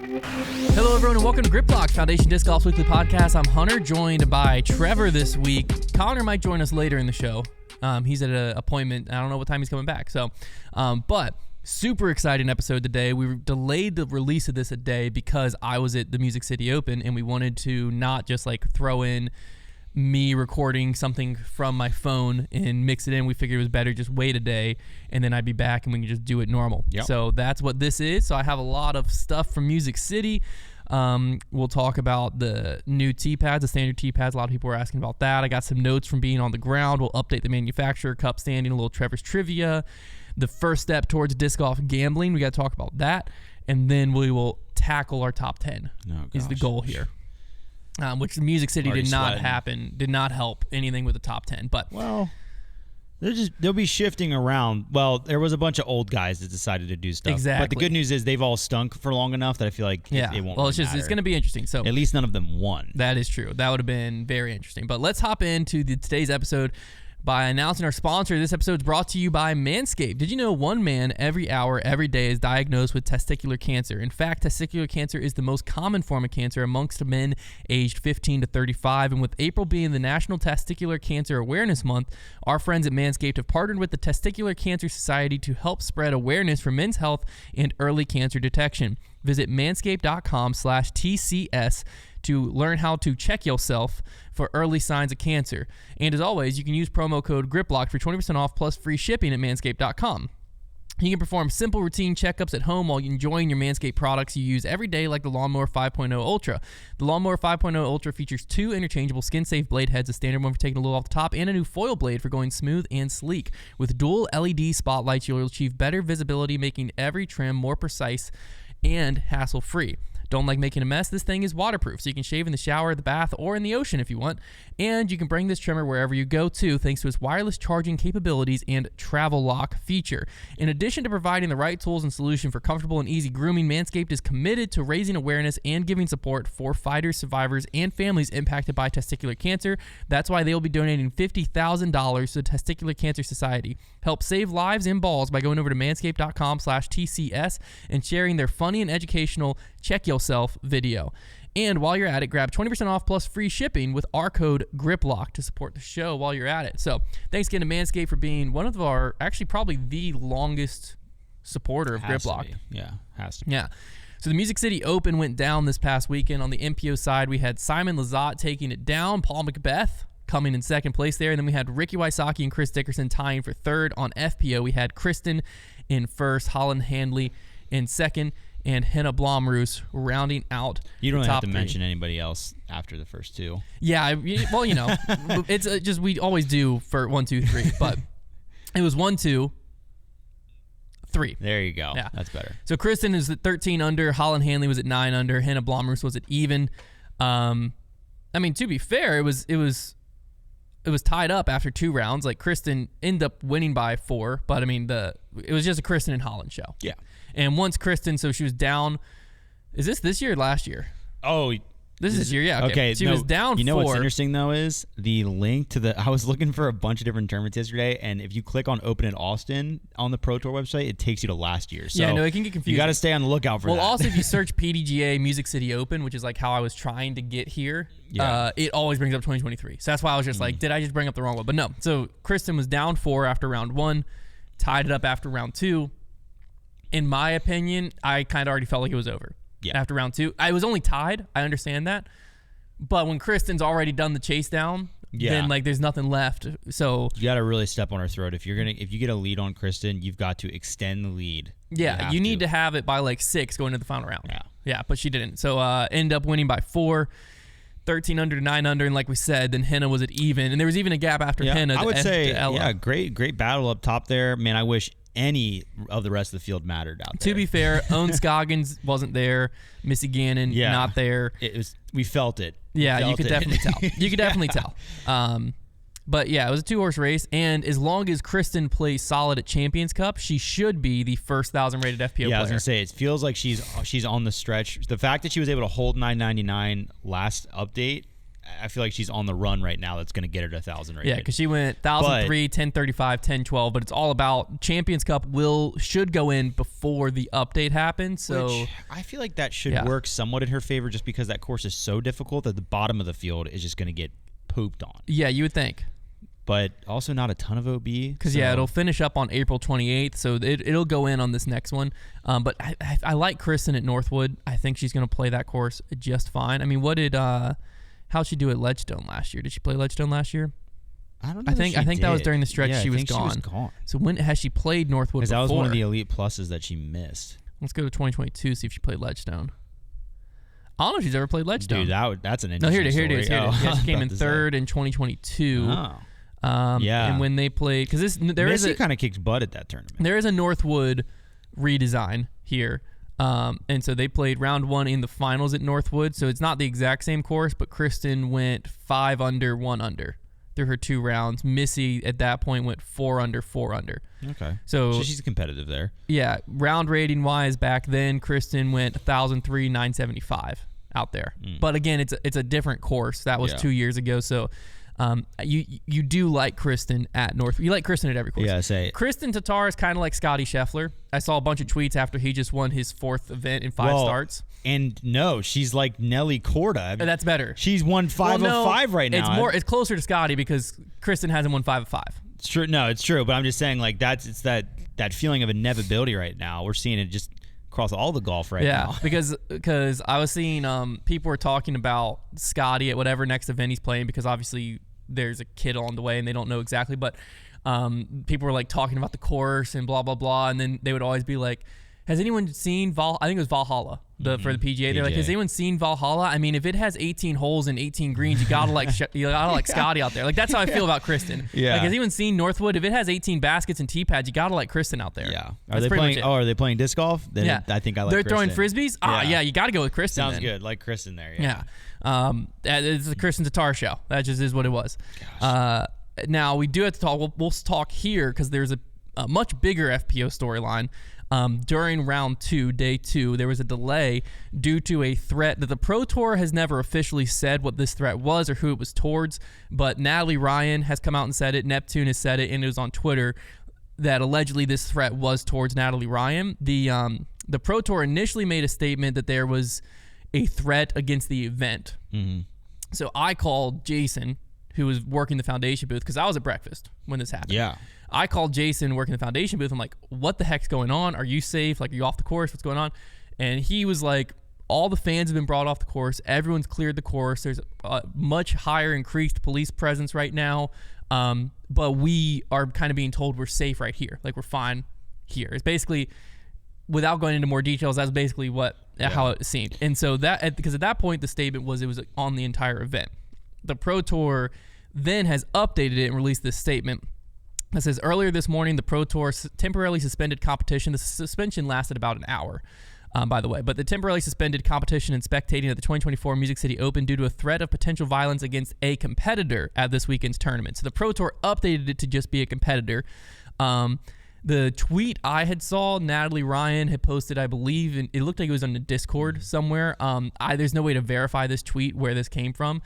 Hello, everyone, and welcome to Grip Blocks, Foundation Disc Golf's weekly podcast. I'm Hunter, joined by Trevor this week. Connor might join us later in the show. He's at an appointment. I don't know what time he's coming back. But super exciting episode today. We delayed the release of this a day because I was at the Music City Open, and we wanted to not just like throw in me recording something from my phone and mix it in. We figured it was better just wait a day, and then I'd be back and we can just do it normal. Yep. So that's what this is. So I have a lot of stuff from Music City. We'll talk about the new Teepads, the standard Teepads. A lot of people were asking about that. I got some notes from being on the ground. We'll update the manufacturer, cup standing, a little Trevor's trivia, the first step towards disc golf gambling. We got to talk about that, and then we will tackle our top 10 is the goal here. Which the Music City did not help anything with the top 10. But they'll be shifting around. Well, there was a bunch of old guys that decided to do stuff. Exactly. But the good news is they've all stunk for long enough that I feel like it won't. Well, really it's going to be interesting. So at least none of them won. That is true. That would have been very interesting. But let's hop into today's episode by announcing our sponsor. This episode is brought to you by Manscaped. Did you know one man every hour, every day is diagnosed with testicular cancer? In fact, testicular cancer is the most common form of cancer amongst men aged 15 to 35. And with April being the National Testicular Cancer Awareness Month, our friends at Manscaped have partnered with the Testicular Cancer Society to help spread awareness for men's health and early cancer detection. Visit manscaped.com/TCS to learn how to check yourself for early signs of cancer. And as always, you can use promo code GRIPLOCK for 20% off plus free shipping at manscaped.com. You can perform simple routine checkups at home while enjoying your Manscaped products you use every day, like the Lawnmower 5.0 Ultra. The Lawnmower 5.0 Ultra features 2 interchangeable skin-safe blade heads, a standard one for taking a load off the top, and a new foil blade for going smooth and sleek. With dual LED spotlights, you'll achieve better visibility, making every trim more precise and hassle-free. Don't like making a mess? This thing is waterproof, so you can shave in the shower, the bath, or in the ocean if you want. And you can bring this trimmer wherever you go to, thanks to its wireless charging capabilities and travel lock feature. In addition to providing the right tools and solution for comfortable and easy grooming, Manscaped is committed to raising awareness and giving support for fighters, survivors, and families impacted by testicular cancer. That's why they will be donating $50,000 to the Testicular Cancer Society. Help save lives and balls by going over to manscaped.com/TCS and sharing their funny and educational check yourself video. And while you're at it, grab 20% off plus free shipping with our code GRIPLOCK to support the show while you're at it. So thanks again to Manscaped for being one of our, actually probably the longest supporter of GRIPLOCK. Yeah, has to be. Yeah. So the Music City Open went down this past weekend. On the MPO side, we had Simon Lizotte taking it down, Paul Macbeth coming in second place there, and then we had Ricky Wysocki and Chris Dickerson tying for third. On FPO, we had Kristen in first, Holland Handley in second, and Henna Blomroos rounding out. You don't the top have to three. mention anybody else after the first two. Yeah, well, it's just we always do for 1, 2, 3, but it was 1, 2, 3. There you go. Yeah, that's better. So Kristen is at 13 under, Holland Handley was at 9 under, Henna Blomroos was at even. I mean, to be fair, it was tied up after 2 rounds. Like Kristen ended up winning by 4, but I mean it was just a Kristen and Holland show. Yeah. And once Kristen, so she was down. Is this year or last year? Oh, this is this year. Yeah. Okay. She was down 4. You know what's interesting though is the link to I was looking for a bunch of different tournaments yesterday, and if you click on Open at Austin on the Pro Tour website, it takes you to last year. So yeah, no, it can get confusing. You got to stay on the lookout for that. Well, also if you search PDGA Music City Open, which is like how I was trying to get here, it always brings up 2023. So that's why I was just like, did I just bring up the wrong one? But no. So Kristen was down 4 after round 1, tied it up after round 2. In my opinion, I kind of already felt like it was over after round 2. I was only tied. I understand that. But when Kristen's already done the chase down, then like there's nothing left. So you got to really step on her throat. If you get a lead on Kristen, you've got to extend the lead. Yeah, you need to have it by like 6 going into the final round. Yeah, but she didn't. So end up winning by 4. 13 under to 9 under, and like we said, then Henna was at even, and there was even a gap after Henna. I would say, Ella. great battle up top there. Man, I wish any of the rest of the field mattered out there. To be fair, Owen Scoggins wasn't there. Missy Gannon not there. We felt it. Yeah, you could definitely tell. You could definitely tell. But yeah, it was a 2-horse race, and as long as Kristen plays solid at Champions Cup, she should be the first 1,000 rated FPO player. Yeah, I was gonna say it feels like she's on the stretch. The fact that she was able to hold 999 last update I feel like she's on the run right now. That's going to get her to 1,000 rated. Yeah, because she went 1,003, 1035, 1012, but it's all about Champions Cup should go in before the update happens. So which I feel like that should work somewhat in her favor, just because that course is so difficult that the bottom of the field is just going to get pooped on. Yeah, you would think. But also not a ton of OB. Because, it'll finish up on April 28th, so it'll go in on this next one. But I like Kristen at Northwood. I think she's going to play that course just fine. I mean, how'd she do at Ledgestone last year? Did she play Ledgestone last year? I don't know. I think that was during the stretch she was gone. So when has she played Northwood before? Because that was one of the Elite Pluses that she missed. Let's go to 2022, see if she played Ledgestone. I don't know if she's ever played Ledgestone. Dude, that's an interesting here it is. Yeah, she came in third in 2022. Oh. And when they played, because Missy kind of kicked butt at that tournament. There is a Northwood redesign here, and so they played round 1 in the finals at Northwood. So it's not the exact same course, but Kristen went 5 under, 1 under through her 2 rounds. Missy at that point went 4 under, 4 under. Okay, so she's competitive there. Yeah, round rating wise, back then Kristen went 1,003, 975 out there. But again, it's a different course. That was 2 years ago. So. You do like Kristen at North. You like Kristen at every course. Yeah, say Kristen Tatar is kind of like Scotty Scheffler. I saw a bunch of tweets after he just won his 4th event in 5 starts. And no, she's like Nelly Korda. I mean, that's better. She's won 5 of 5 right now. It's closer to Scotty because Kristen hasn't won 5 of 5. It's true. No, it's true. But I'm just saying, like it's that feeling of inevitability right now. We're seeing it just across all the golf now. Yeah, because I was seeing people were talking about Scotty at whatever next event he's playing, because obviously there's a kid on the way and they don't know exactly, but people were like talking about the course and blah blah blah, and then they would always be like, has anyone seen I think it was Valhalla for the PGA. They're like, has anyone seen Valhalla? I mean, if it has 18 holes and 18 greens, you gotta like Scotty out there. Like that's how I feel about Kristen. Yeah. Like, has anyone seen Northwood? If it has 18 baskets and tee pads, you gotta like Kristen out there. Yeah. Are they playing disc golf? Then I think I like. They're Kristen. throwing frisbees. Yeah, you gotta go with Kristen. Sounds good. Like Kristen there. Yeah. It's the Kristen Tatar show. That just is what it was. Now we do have to talk. We'll talk here because there's a much bigger FPO storyline. During round 2, day 2, there was a delay due to a threat that the Pro Tour has never officially said what this threat was or who it was towards, but Natalie Ryan has come out and said it, Neptune has said it, and it was on Twitter that allegedly this threat was towards Natalie Ryan. The Pro Tour initially made a statement that there was a threat against the event. Mm-hmm. So I called Jason, who was working the foundation booth, because I was at breakfast when this happened. Yeah. I called Jason working the foundation booth. I'm like, what the heck's going on? Are you safe? Like, are you off the course? What's going on? And he was like, all the fans have been brought off the course. Everyone's cleared the course. There's a much higher increased police presence right now. But we are kind of being told we're safe right here. Like, we're fine here. It's basically, without going into more details, that's basically how it seemed. And so because at that point, the statement was it was on the entire event. The Pro Tour then has updated it and released this statement. It says, earlier this morning, the Pro Tour temporarily suspended competition. The suspension lasted about an hour, by the way. But the temporarily suspended competition and spectating at the 2024 Music City Open due to a threat of potential violence against a competitor at this weekend's tournament. So the Pro Tour updated it to just be a competitor. The tweet I had saw, Natalie Ryan had posted, I believe, and it looked like it was on the Discord somewhere. There's no way to verify this tweet, where this came from.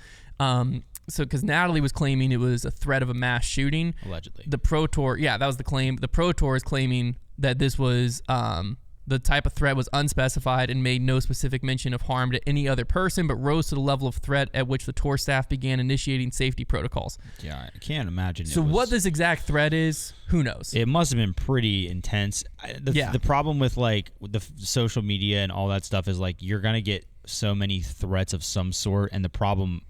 So because Natalie was claiming it was a threat of a mass shooting. Allegedly. The Pro Tour, that was the claim. The Pro Tour is claiming that this was the type of threat was unspecified and made no specific mention of harm to any other person, but rose to the level of threat at which the tour staff began initiating safety protocols. Yeah, I can't imagine. So what this exact threat is, who knows? It must have been pretty intense. The problem with like the social media and all that stuff is like you're going to get so many threats of some sort, and the problem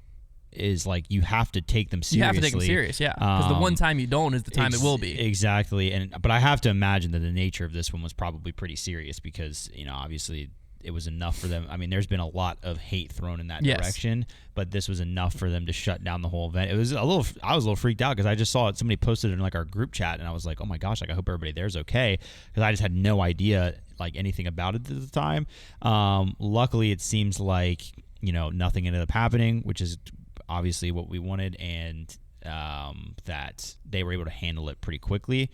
is like you have to take them seriously. You have to take them serious, yeah. Because the one time you don't is the time it will be. Exactly. But I have to imagine that the nature of this one was probably pretty serious because, obviously it was enough for them. I mean, there's been a lot of hate thrown in that direction, but this was enough for them to shut down the whole event. I was a little freaked out because I just saw it. Somebody posted it in like our group chat, and I was like, oh my gosh, like I hope everybody there's okay, because I just had no idea like anything about it at the time. Luckily, it seems like nothing ended up happening, which is obviously what we wanted, and that they were able to handle it pretty quickly.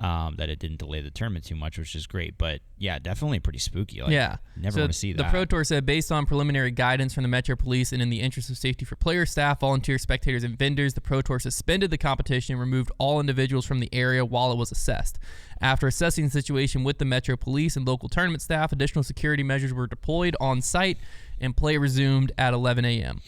that it didn't delay the tournament too much, which is great. But yeah, definitely pretty spooky. Like, yeah. Never want to see that. The Pro Tour said, based on preliminary guidance from the Metro Police and in the interest of safety for players, staff, volunteers, spectators, and vendors, the Pro Tour suspended the competition and removed all individuals from the area while it was assessed. After assessing the situation with the Metro Police and local tournament staff, additional security measures were deployed on site and play resumed at 11 a.m.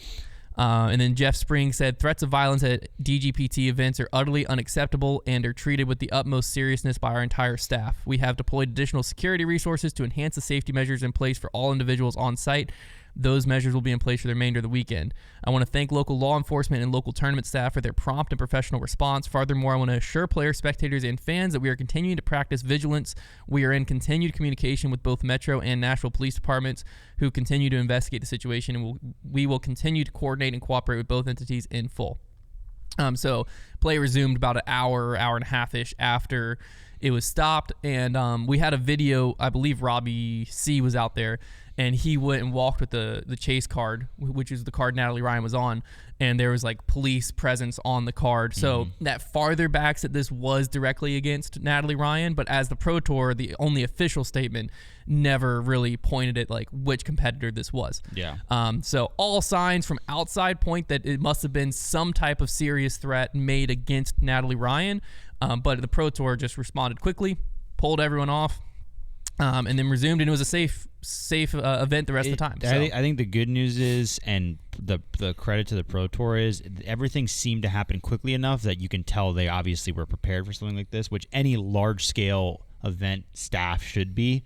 And then Jeff Spring said, threats of violence at DGPT events are utterly unacceptable and are treated with the utmost seriousness by our entire staff. We have deployed additional security resources to enhance the safety measures in place for all individuals on site. Those measures will be in place for the remainder of the weekend. I want to thank local law enforcement and local tournament staff for their prompt and professional response. Furthermore, I want to assure players, spectators, and fans that we are continuing to practice vigilance. We are in continued communication with both Metro and Nashville Police Departments, who continue to investigate the situation, and we will continue to coordinate and cooperate with both entities in full. So play resumed about an hour and a half-ish after it was stopped, and we had a video. I believe Robbie C was out there, and he went and walked with the chase card, which is the card Natalie Ryan was on, and there was like police presence on the card. So that farther backs that this was directly against Natalie Ryan, but as the Pro Tour, the only official statement never really pointed at like which competitor this was. Yeah. So all signs from outside point that it must have been some type of serious threat made against Natalie Ryan, but the Pro Tour just responded quickly, pulled everyone off, and then resumed, and it was a safe event the rest of the time. So. I think the good news is, and the credit to the Pro Tour is, everything seemed to happen quickly enough that you can tell they obviously were prepared for something like this, which any large-scale event staff should be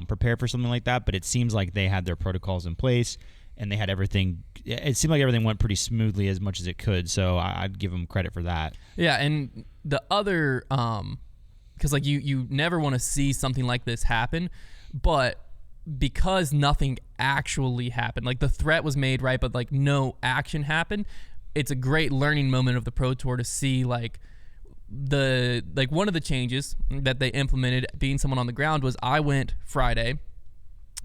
prepared for something like that. But it seems like they had their protocols in place, and they had everything. It seemed like everything went pretty smoothly as much as it could, so I'd give them credit for that. Yeah, and the other, because like you never want to see something like this happen, but because nothing actually happened, like the threat was made, right, but like no action happened, it's a great learning moment of the Pro Tour to see like one of the changes that they implemented, being someone on the ground, was I went Friday,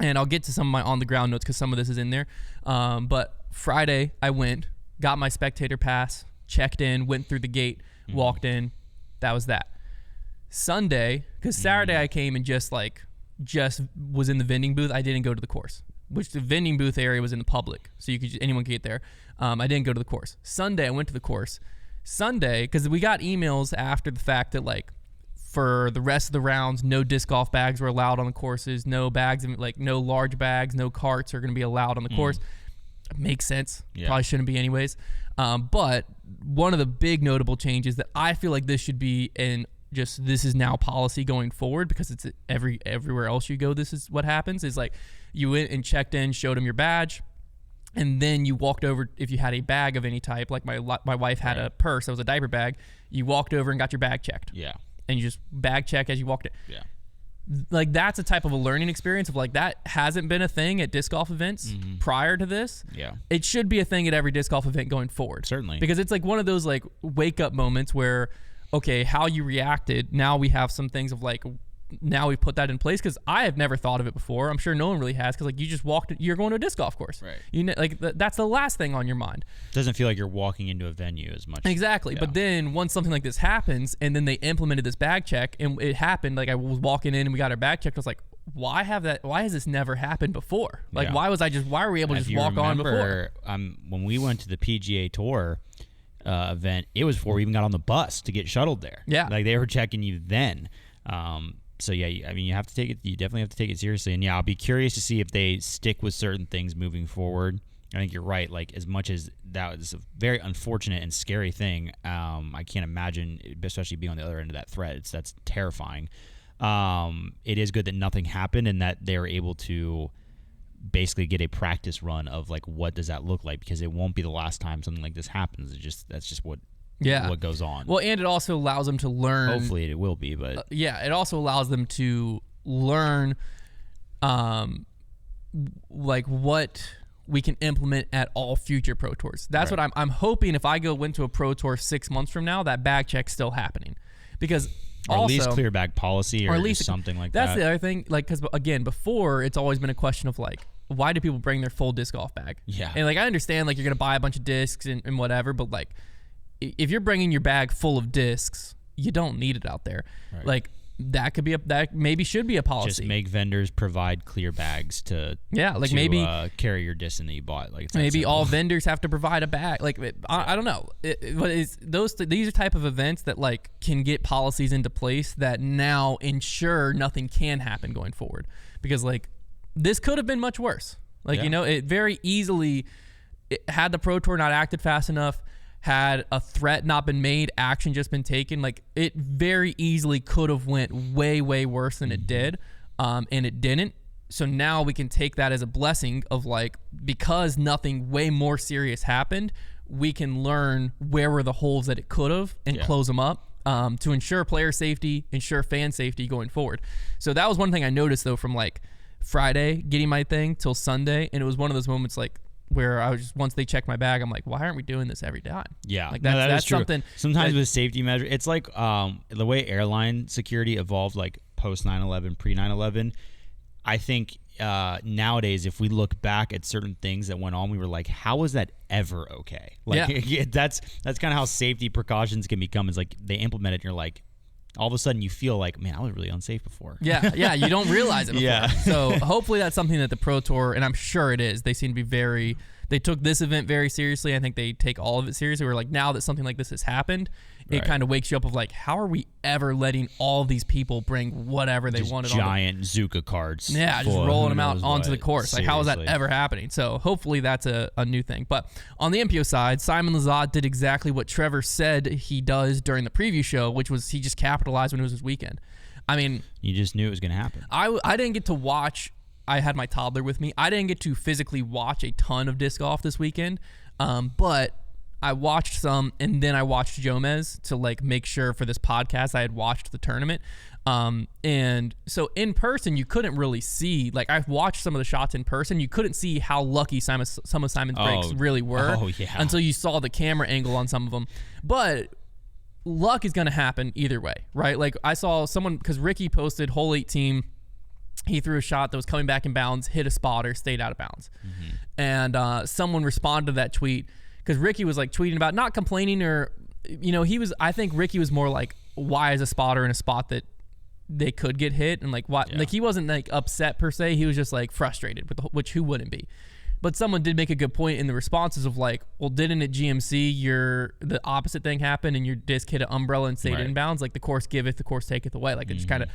and I'll get to some of my on the ground notes because some of this is in there, but Friday I went, got my spectator pass, checked in, went through the gate, walked in, that was that. Sunday, because Saturday I came and just was in the vending booth. I didn't go to the course, which the vending booth area was in the public, so anyone could get there. I didn't go to the course. Sunday I went to the course. Sunday, because we got emails after the fact that like for the rest of the rounds, no disc golf bags were allowed on the courses, no bags, like no large bags, no carts are going to be allowed on the course. Makes sense. Yeah. Probably shouldn't be anyways. But one of the big notable changes that I feel like this should be in just this is now policy going forward, because it's everywhere else you go, this is what happens, is like you went and checked in, showed them your badge, and then you walked over. If you had a bag of any type, like my wife had a purse that was a diaper bag, you walked over and got your bag checked. Yeah. And you just bag check as you walked in. Yeah. Like that's a type of a learning experience of like that hasn't been a thing at disc golf events prior to this. Yeah. It should be a thing at every disc golf event going forward. Certainly. Because it's like one of those like wake up moments where, okay, how you reacted, now we have some things of like, now we put that in place, because I have never thought of it before. I'm sure no one really has, because like you just walked, you're going to a disc golf course. Right. You know, like that's the last thing on your mind. Doesn't feel like you're walking into a venue as much. Exactly. Yeah. But then once something like this happens, and then they implemented this bag check, and it happened, like I was walking in and we got our bag checked, I was like, why has this never happened before? Like why were we able to just walk on before? When we went to the PGA Tour event, it was before we even got on the bus to get shuttled there. Yeah. Like they were checking you then. So yeah, I mean, you definitely have to take it seriously. And yeah, I'll be curious to see if they stick with certain things moving forward. I think you're right. Like, as much as that was a very unfortunate and scary thing, I can't imagine, especially being on the other end of that threat. That's terrifying. It is good that nothing happened and that they were able to basically get a practice run of like, what does that look like? Because it won't be the last time something like this happens. That's just what goes on. Well, and it also allows them to learn. Hopefully it will be, but it also allows them to learn like what we can implement at all future Pro Tours. That's what I'm hoping. If I went to a Pro Tour 6 months from now, that bag check's still happening, because or at least clear bag policy, or at least something like that. That's the other thing. Like, because again, before it's always been a question of like, why do people bring their full disc golf bag? Yeah. And like, I understand like you're gonna buy a bunch of discs and whatever, but like, if you're bringing your bag full of discs, you don't need it out there. Right. Like that maybe should be a policy. Just make vendors provide clear bags to maybe carry your disc that you bought. Like maybe all vendors have to provide a bag. Like I don't know. These are type of events that like can get policies into place that now ensure nothing can happen going forward, because like this could have been much worse. Like it very easily, had the Pro Tour not acted fast enough, had a threat not been made, action just been taken, like it very easily could have went way, way worse than it did, and it didn't. So now we can take that as a blessing of like, because nothing way more serious happened, we can learn where were the holes that it could have and close them up, to ensure player safety, ensure fan safety going forward. So that was one thing I noticed though from like Friday getting my thing till Sunday, and it was one of those moments like where I was just, once they check my bag, I'm like, why aren't we doing this every time? Yeah, like that's something. Sometimes with safety measure, it's like the way airline security evolved, like post 9/11, pre 9/11. I think nowadays, if we look back at certain things that went on, we were like, how was that ever okay? Like that's kind of how safety precautions can become. Is like they implement it, and you're like, all of a sudden you feel like, man, I was really unsafe before. Yeah, you don't realize it before. Yeah. So hopefully that's something that the Pro Tour, and I'm sure it is, they seem to be they took this event very seriously. I think they take all of it seriously. We're like, now that something like this has happened, it kind of wakes you up of like, how are we ever letting all these people bring whatever they wanted? Giant Zuka cards. Yeah, just rolling them out onto the course. Seriously. Like, how is that ever happening? So hopefully that's a new thing. But on the MPO side, Simon Lizotte did exactly what Trevor said he does during the preview show, which was he just capitalized when it was his weekend. I mean, you just knew it was going to happen. I didn't get to watch. I had my toddler with me. I didn't get to physically watch a ton of disc golf this weekend, but I watched some, and then I watched Jomez to like make sure for this podcast I had watched the tournament. And so in person, you couldn't really see, like I watched some of the shots in person. You couldn't see how lucky some of Simon's breaks really were until you saw the camera angle on some of them. But luck is going to happen either way, right? Like I saw someone, because Ricky posted hole 18, he threw a shot that was coming back in bounds, hit a spotter, stayed out of bounds. And someone responded to that tweet, because Ricky was like tweeting about not complaining, or I think Ricky was more like, why is a spotter in a spot that they could get hit, and like why, like he wasn't like upset per se, he was just like frustrated with which who wouldn't be. But someone did make a good point in the responses of like, well, didn't at GMC the opposite thing happen and your disc hit an umbrella and stayed inbounds? Like the course giveth, the course taketh away. Like it just kind of,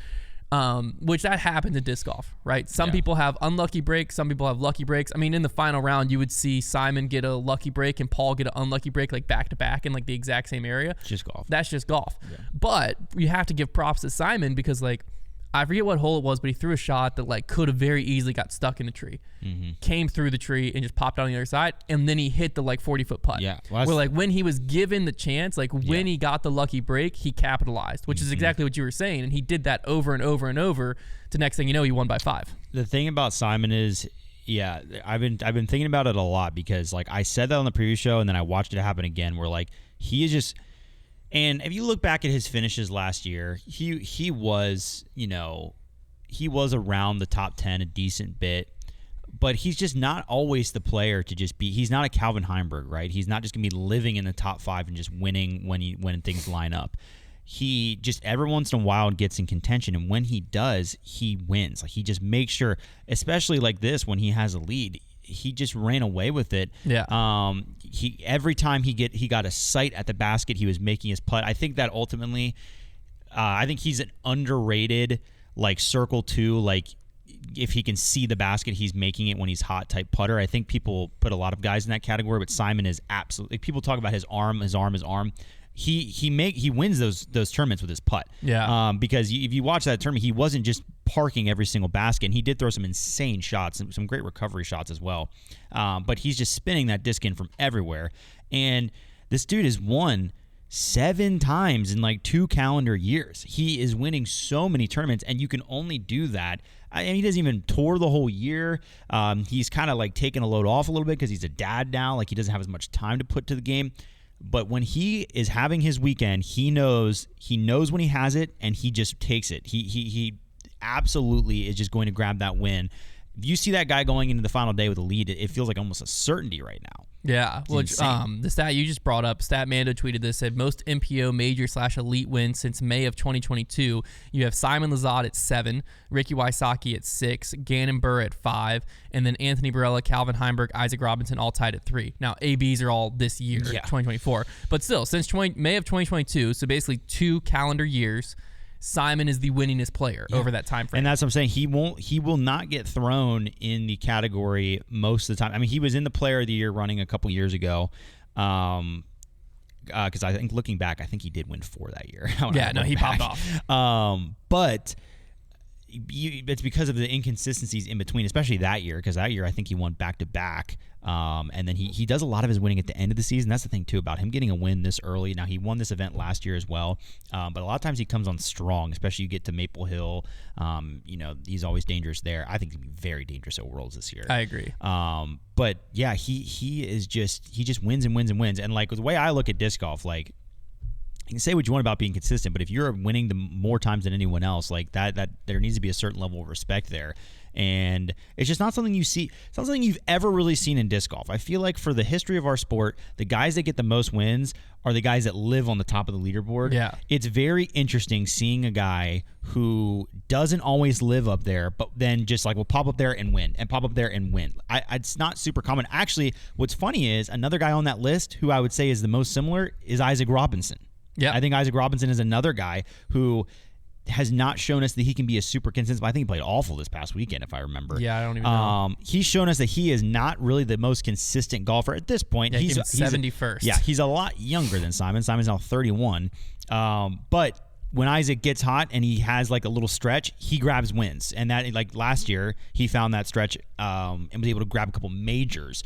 which that happens in disc golf, right? Some people have unlucky breaks, some people have lucky breaks. I mean, in the final round, you would see Simon get a lucky break and Paul get an unlucky break, like back to back in like the exact same area. Just golf. That's just golf. Yeah. But you have to give props to Simon, because like, I forget what hole it was, but he threw a shot that like could have very easily got stuck in the tree, came through the tree and just popped out on the other side, and then he hit the like 40-foot putt. Yeah, where like when he was given the chance, like when he got the lucky break, he capitalized, which is exactly what you were saying, and he did that over and over and over. To next thing you know, he won by 5. The thing about Simon is, I've been thinking about it a lot, because like I said that on the previous show, and then I watched it happen again, where like he is just. And if you look back at his finishes last year, he was around the top 10 a decent bit, but he's just not always the player to just be. He's not a Calvin Heimberg, right? He's not just gonna be living in the top 5 and just winning when things line up. He just every once in a while gets in contention, and when he does, he wins. Like he just makes sure, especially like this when he has a lead. He just ran away with it. Yeah. He every time he got a sight at the basket, he was making his putt. I think that ultimately, I think he's an underrated like circle 2. Like if he can see the basket, he's making it when he's hot type putter. I think people put a lot of guys in that category, but Simon is absolutely. Like, people talk about his arm. He wins those tournaments with his putt. Yeah. Because if you watch that tournament, he wasn't just parking every single basket, and he did throw some insane shots, some great recovery shots as well. But he's just spinning that disc in from everywhere. And this dude has won 7 times in like 2 calendar years. He is winning so many tournaments, and you can only do that. And he doesn't even tour the whole year. He's kind of like taking a load off a little bit because he's a dad now. Like he doesn't have as much time to put to the game. But when he is having his weekend, he knows when he has it, and he just takes it. He absolutely is just going to grab that win. If you see that guy going into the final day with a lead, it feels like almost a certainty right now. Yeah, which the stat you just brought up, Statmando tweeted this, said most MPO major/elite wins since May of 2022. You have Simon Lizotte at 7, Ricky Wysocki at 6, Gannon Burr at 5, and then Anthony Barella, Calvin Heimberg, Isaac Robinson all tied at 3. Now, ABs are all this year, 2024. But still, since May of 2022, so basically 2 calendar years, Simon is the winningest player over that time frame. And that's what I'm saying. He will not get thrown in the category most of the time. I mean, he was in the player of the year running a couple years ago. Because I think looking back, I think he did win 4 that year. He popped off. But it's because of the inconsistencies in between, especially that year, because that year I think he won back-to-back. And then he does a lot of his winning at the end of the season. That's the thing, too, about him getting a win this early. Now, he won this event last year as well, but a lot of times he comes on strong, especially you get to Maple Hill. He's always dangerous there. I think he'll be very dangerous at Worlds this year. I agree. But, yeah, he just wins and wins and wins. And, like, the way I look at disc golf, like, you can say what you want about being consistent, but if you're winning the more times than anyone else, like that there needs to be a certain level of respect there. And it's just not something you see. It's not something you've ever really seen in disc golf. I feel like for the history of our sport, the guys that get the most wins are the guys that live on the top of the leaderboard. Yeah. It's very interesting seeing a guy who doesn't always live up there, but then just like will pop up there and win and pop up there and win. It's not super common. Actually, what's funny is another guy on that list who I would say is the most similar is Isaac Robinson. Yeah, I think Isaac Robinson is another guy who has not shown us that he can be a super consistent. I think he played awful this past weekend, if I remember. Yeah, I don't even know. He's shown us that he is not really the most consistent golfer at this point. Yeah, he's 71st. He's a lot younger than Simon. Simon's now 31. But when Isaac gets hot and he has like a little stretch, he grabs wins. And that, like last year, he found that stretch and was able to grab a couple majors.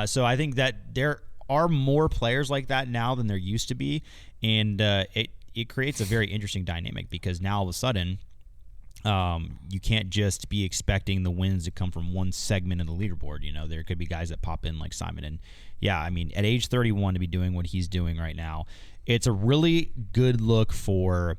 So I think that there are more players like that now than there used to be. And it creates a very interesting dynamic because now all of a sudden you can't just be expecting the wins to come from one segment of the leaderboard. You know, there could be guys that pop in like Simon. And yeah, I mean, at age 31 to be doing what he's doing right now, it's a really good look for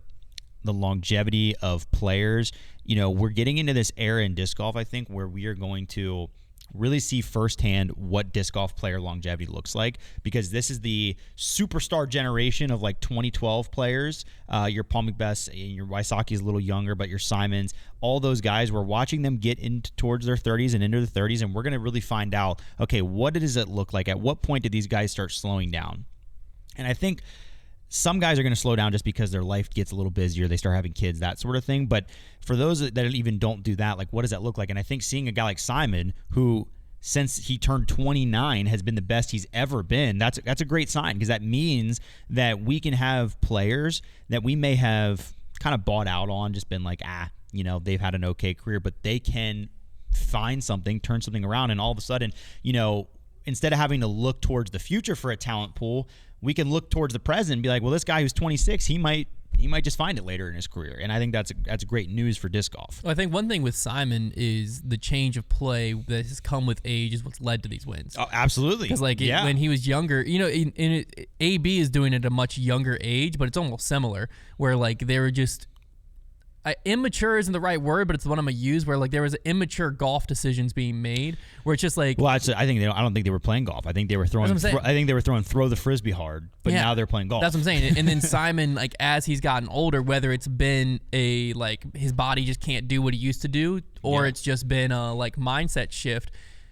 the longevity of players. You know, we're getting into this era in disc golf, I think, where we are going to really see firsthand what disc golf player longevity looks like, because this is the superstar generation of like 2012 players. Your Paul McBeths and your Wysocki is a little younger, but your Simons, all those guys, we're watching them get into towards their 30s and into the 30s, and we're going to really find out, okay, what does it look like? At what point did these guys start slowing down? And I think some guys are going to slow down just because their life gets a little busier. They start having kids, that sort of thing. But for those that even don't do that, like, what does that look like? And I think seeing a guy like Simon, who since he turned 29 has been the best he's ever been, that's a great sign, because that means that we can have players that we may have kind of bought out on, just been like, they've had an okay career, but they can find something, turn something around, and all of a sudden, instead of having to look towards the future for a talent pool, we can look towards the present and be like, well, this guy who's 26, he might just find it later in his career. And I think that's great news for disc golf. Well, I think one thing with Simon is the change of play that has come with age is what's led to these wins. Oh, absolutely. Because when he was younger, AB is doing it at a much younger age, but it's almost similar, where like they were just immature isn't the right word, but it's the one I'm gonna use, where like there was immature golf decisions being made, where it's just like, well, I don't think they were playing golf. I think they were throwing. I think they were throwing throw the frisbee hard, but now they're playing golf. That's what I'm saying. And then Simon, like as he's gotten older, whether it's been a like his body just can't do what he used to do, or it's just been a like mindset shift,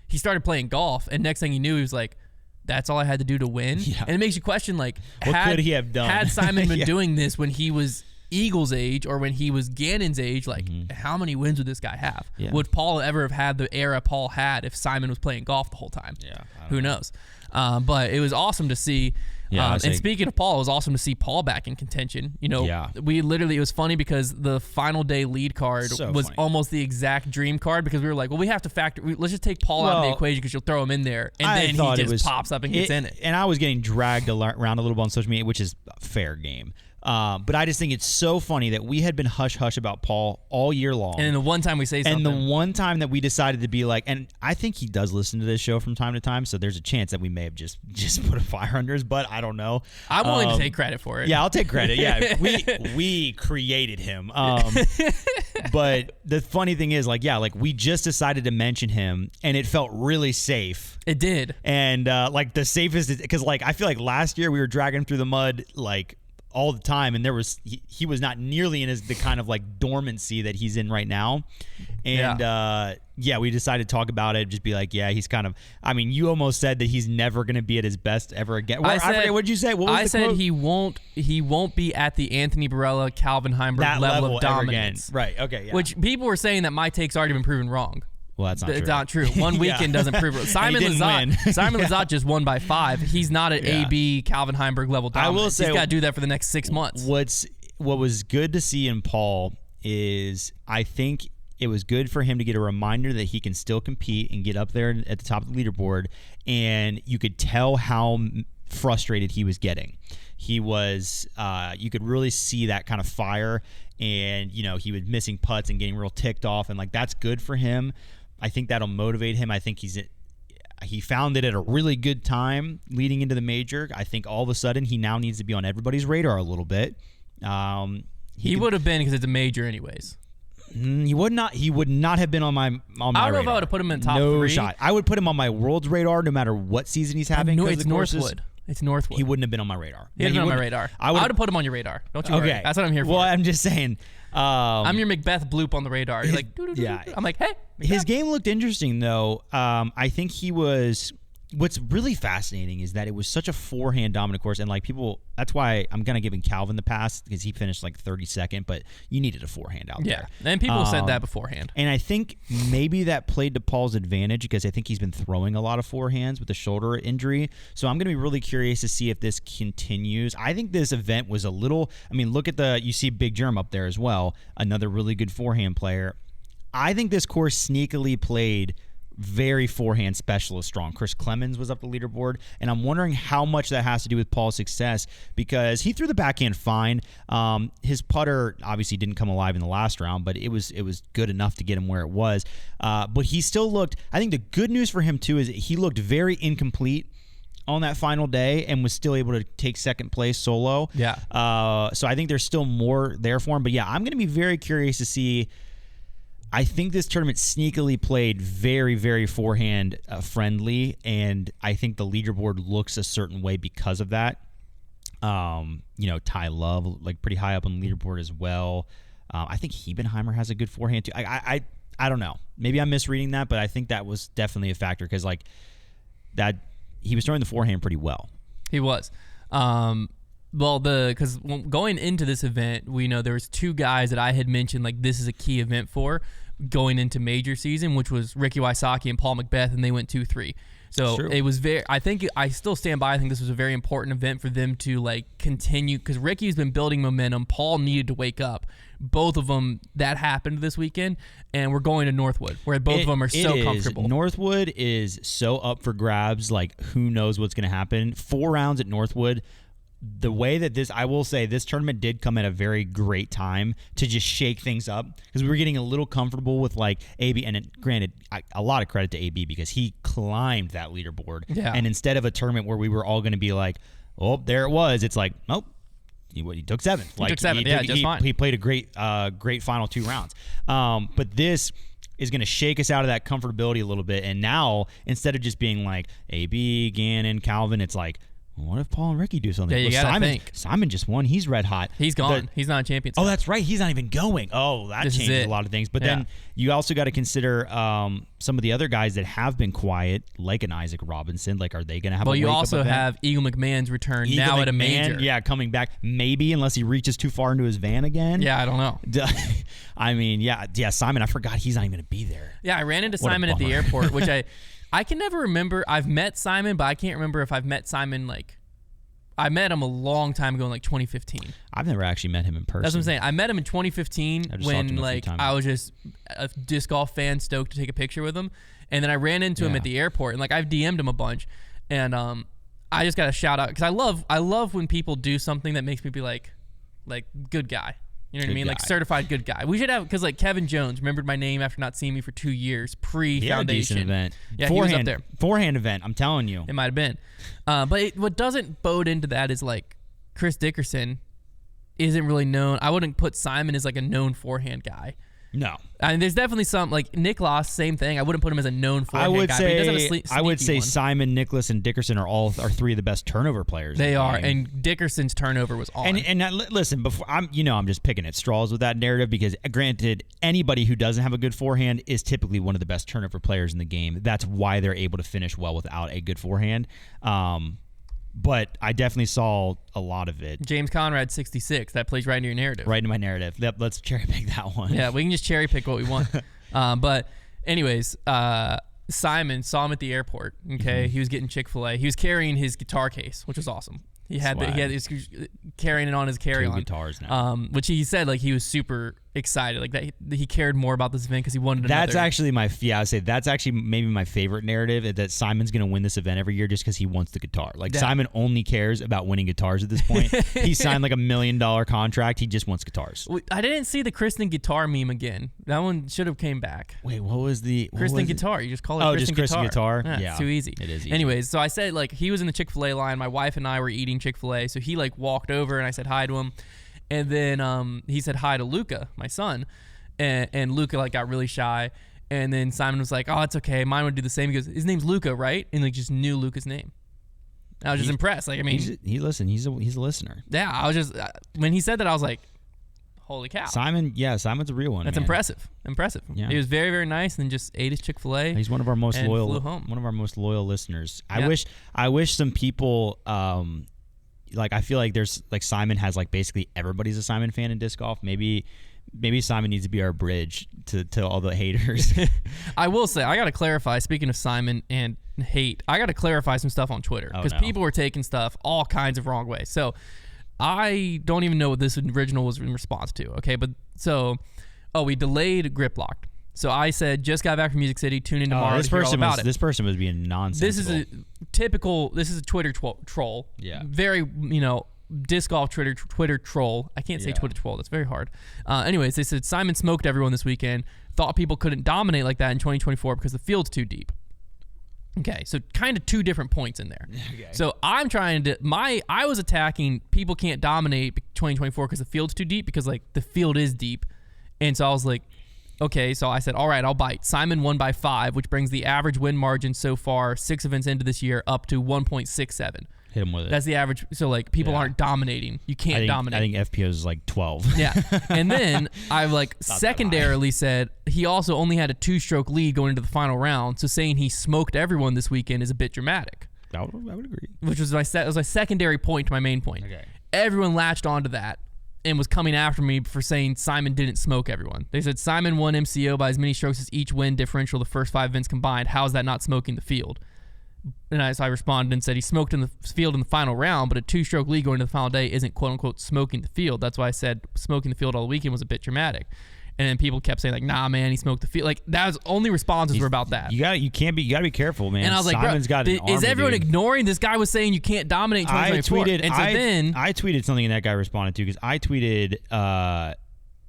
he started playing golf, and next thing he knew, he was like, that's all I had to do to win. Yeah. And it makes you question, like, what could he have done? Had Simon been doing this when he was Eagles' age or when he was Gannon's age, like how many wins would this guy have? Yeah. Would Paul ever have had the era Paul had if Simon was playing golf the whole time? Yeah, who knows? But it was awesome to see. And speaking of Paul, it was awesome to see Paul back in contention. We literally, it was funny because the final day lead card was almost the exact dream card, because we were like, well, we have to let's just take Paul out of the equation because you'll throw him in there, and then he just pops up and gets in it. And I was getting dragged around a little bit on social media, which is a fair game. But I just think it's so funny that we had been hush-hush about Paul all year long. And then the one time we say something. And the one time that we decided to be like, and I think he does listen to this show from time to time, so there's a chance that we may have just put a fire under his butt. I don't know. I'm willing to take credit for it. Yeah, I'll take credit. Yeah, we created him. But But the funny thing is, like, yeah, like we just decided to mention him, and it felt really safe. It did. And like the safest, because like I feel like last year we were dragging him through the mud like all the time, and he was not nearly in the kind of like dormancy that he's in right now. And yeah, we decided to talk about it, just be like, yeah, he's kind of, I mean, you almost said that he's never going to be at his best ever again. I forget, what did you say? What was I the said quote? he won't be at the Anthony Barella, Calvin Heimberg level of dominance. Right, okay, yeah. Which people were saying that my take's already been proven wrong. Well, that's not true. It's not true. One weekend doesn't prove it. Simon Lizotte just won by 5. He's not at AB Calvin Heimberg level dominance. I will say, he's got to do that for the next 6 months. What was good to see in Paul is I think it was good for him to get a reminder that he can still compete and get up there at the top of the leaderboard, and you could tell how frustrated he was getting. He was, you could really see that kind of fire, and, you know, he was missing putts and getting real ticked off, and like that's good for him. I think that'll motivate him. I think he found it at a really good time leading into the major. I think all of a sudden he now needs to be on everybody's radar a little bit. He would have been, because it's a major anyways. He would not have been on my radar. I don't know if I would have put him in top 3. No shot. I would put him on my world's radar no matter what season he's having. No, it's Northwood. It's Northwood. He wouldn't have been on my radar. He would have been on my radar. I would have put him on your radar. Don't you worry. That's what I'm here for. Well, I'm just saying. I'm your Macbeth bloop on the radar. You're like, yeah. I'm like, hey. Macbeth. His game looked interesting, though. I think he was. What's really fascinating is that it was such a forehand dominant course, and like people, that's why I'm gonna give Calvin the pass, because he finished like 32nd, but you needed a forehand out there. Yeah, and people said that beforehand. And I think maybe that played to Paul's advantage, because I think he's been throwing a lot of forehands with the shoulder injury. So I'm gonna be really curious to see if this continues. I think this event was a little. I mean, look at you see Big Germ up there as well, another really good forehand player. I think this course sneakily played very forehand specialist strong. Chris Clemens was up the leaderboard, and I'm wondering how much that has to do with Paul's success, because he threw the backhand fine. His putter obviously didn't come alive in the last round, but it was good enough to get him where it was. But he still looked, I think the good news for him too is he looked very incomplete on that final day and was still able to take second place solo. Yeah. So I think there's still more there for him. But yeah, I'm going to be very curious to see. I think this tournament sneakily played very, very forehand friendly, and I think the leaderboard looks a certain way because of that. You know, Ty Love, like pretty high up on the leaderboard as well. I think Hebenheimer has a good forehand too. I don't know. Maybe I'm misreading that, but I think that was definitely a factor, because like that he was throwing the forehand pretty well. He was. Well, because going into this event, we know there was 2 guys that I had mentioned like this is a key event for going into major season, which was Ricky Wysocki and Paul Macbeth, and they went 2-3. So it was I think I still stand by. I think this was a very important event for them to like continue, because Ricky's been building momentum. Paul needed to wake up. Both of them, that happened this weekend, and we're going to Northwood, where both of them are so comfortable. Northwood is so up for grabs. Like, who knows what's going to happen? 4 rounds at Northwood. The way that I will say this tournament did come at a very great time to just shake things up, because we were getting a little comfortable with like AB, and granted, a lot of credit to AB, because he climbed that leaderboard. Yeah. And instead of a tournament where we were all going to be like, oh, there it was, it's like, nope, he took 7. He took 7, just fine. He played a great final 2 rounds. But this is going to shake us out of that comfortability a little bit. And now, instead of just being like AB, Gannon, Calvin, it's like, what if Paul and Ricky do something? Yeah, you gotta think. Simon just won. He's red hot. He's gone. He's not a champion. Oh, that's right. He's not even going. Oh, that changes a lot of things. But then you also got to consider some of the other guys that have been quiet, like an Isaac Robinson. Like, are they going to have a wake-up event? Well, you also have Eagle McMahon's return now at a major. Yeah, coming back. Maybe, unless he reaches too far into his van again. Yeah, I don't know. I mean, yeah, Simon, I forgot he's not even going to be there. Yeah, I ran into Simon at the airport, which I can never remember. I've met Simon, but I can't remember if I've met Simon like... I met him a long time ago in like 2015. I've never actually met him in person. That's what I'm saying. I met him in 2015 when like I was just a disc golf fan, stoked to take a picture with him, and then I ran into him at the airport, and like I've DM'd him a bunch, and I just got a shout out, because I love when people do something that makes me be like good guy. You know what I mean? Like certified good guy. We should have, because like Kevin Jones remembered my name after not seeing me for 2 years pre-foundation. Decent event. Yeah, he was up there. Forehand event, I'm telling you. It might have been. But what doesn't bode into that is like Chris Dickerson isn't really known. I wouldn't put Simon as like a known forehand guy. No. And there's definitely some, like Niklas, same thing. I wouldn't put him as a known forehand guy, but he does have a I would say one. Simon, Nicklaus, and Dickerson are three of the best turnover players. They are, and Dickerson's turnover was on. And listen, before I'm just picking at straws with that narrative because, granted, anybody who doesn't have a good forehand is typically one of the best turnover players in the game. That's why they're able to finish well without a good forehand. But I definitely saw a lot of it. James Conrad, 66. That plays right into your narrative. Right into my narrative. Let's cherry pick that one. Yeah, we can just cherry pick what we want. But anyways, Simon saw him at the airport. Okay, he was getting Chick-fil-A. He was carrying his guitar case, which was awesome. He had carrying it on his carry-on. 2 guitars now. Which he said like he was super excited, like that he cared more about this event because he wanted another. That's actually I would say that's actually maybe my favorite narrative, that Simon's going to win this event every year just because he wants the guitar. Like Simon only cares about winning guitars at this point. He signed like $1 million contract. He just wants guitars. I didn't see the Kristen guitar meme again. That one should have came back. Wait, what was the Kristen guitar? You just call it Kristen just guitar. Kristen guitar. Yeah, it's too easy. It is easy. Anyways, so I said like he was in the Chick-fil-A line. My wife and I were eating Chick-fil-A, so he like walked over and I said hi to him, and then he said hi to Luca, my son. And Luca like got really shy, and then Simon was like, "Oh, it's okay. Mine would do the same." He goes, "His name's Luca, right?" And like just knew Luca's name. I was just impressed. Like I mean, he's a listener. Yeah, I was just when he said that, I was like, "Holy cow!" Simon's a real one. That's impressive. Yeah. He was very, very nice, and then just ate his Chick-fil-A. He's one of our most loyal. Flew home. One of our most loyal listeners. Yeah. I wish some people. Like I feel like there's like Simon has like basically everybody's a Simon fan in disc golf. Maybe Simon needs to be our bridge to all the haters. I will say, I got to clarify, speaking of Simon and hate, I got to clarify some stuff on Twitter because people were taking stuff all kinds of wrong ways. So I don't even know what this original was in response to. Okay, but we delayed Grip Locked. So I said, just got back from Music City, tune in tomorrow to hear all about it. This person was being nonsensical. This is a Twitter troll. Yeah. Very, disc golf Twitter troll. I can't say Twitter troll. That's very hard. Anyways, they said Simon smoked everyone this weekend. Thought people couldn't dominate like that in 2024 because the field's too deep. Okay, so kind of two different points in there. Okay. So I'm trying to I was attacking people can't dominate 2024 because the field's too deep because like the field is deep, and so I was like, okay, so I said, all right, I'll bite. Simon won by 5, which brings the average win margin so far 6 events into this year up to 1.67. Hit him with it. That's the average. So, like, people aren't dominating. You can't dominate. I think FPO is like 12. Yeah. And then I, like, secondarily said he also only had a 2-stroke lead going into the final round, so saying he smoked everyone this weekend is a bit dramatic. I would agree. Which was my secondary point to my main point. Okay. Everyone latched onto that and was coming after me for saying Simon didn't smoke everyone. They said Simon won MCO by as many strokes as each win differential the first 5 events combined. How is that not smoking the field? And so I responded and said he smoked in the field in the final round, but a 2-stroke lead going into the final day isn't quote-unquote smoking the field. That's why I said smoking the field all the weekend was a bit dramatic. And then people kept saying like, nah, man, he smoked the field. Like that was only responses were about that. You gotta be careful, man. And I was like, Simon's got an army, is everyone dude. ignoring this guy was saying you can't dominate 2024? I tweeted something and that guy responded to because I tweeted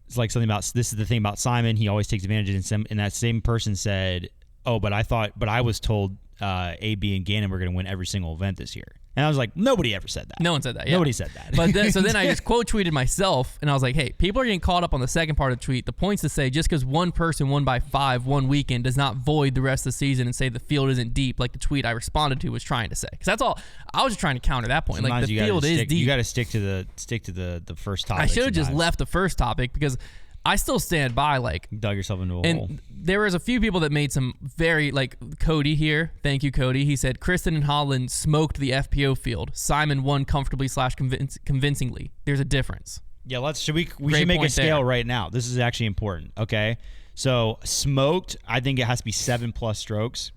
it's like something about this is the thing about Simon. He always takes advantage and that same person said, oh, but I was told AB and Gannon were going to win every single event this year. And I was like, nobody ever said that. No one said that. Yeah. Nobody said that. But then I just quote tweeted myself, and I was like, hey, people are getting caught up on the second part of the tweet. The point's to say just because one person won by 5 one weekend does not void the rest of the season and say the field isn't deep, like the tweet I responded to was trying to say. Because that's all. I was just trying to counter that point. Sometimes like the field is deep. You got to stick to the first topic. I should have just left the first topic because I still stand by, like, dug yourself into a hole. And there was a few people that made some very, like, Cody here. Thank you, Cody. He said Kristen and Holland smoked the FPO field. Simon won comfortably / convincingly. There's a difference. Yeah, we should make a scale right now. This is actually important. Okay, so smoked, I think it has to be 7+ strokes.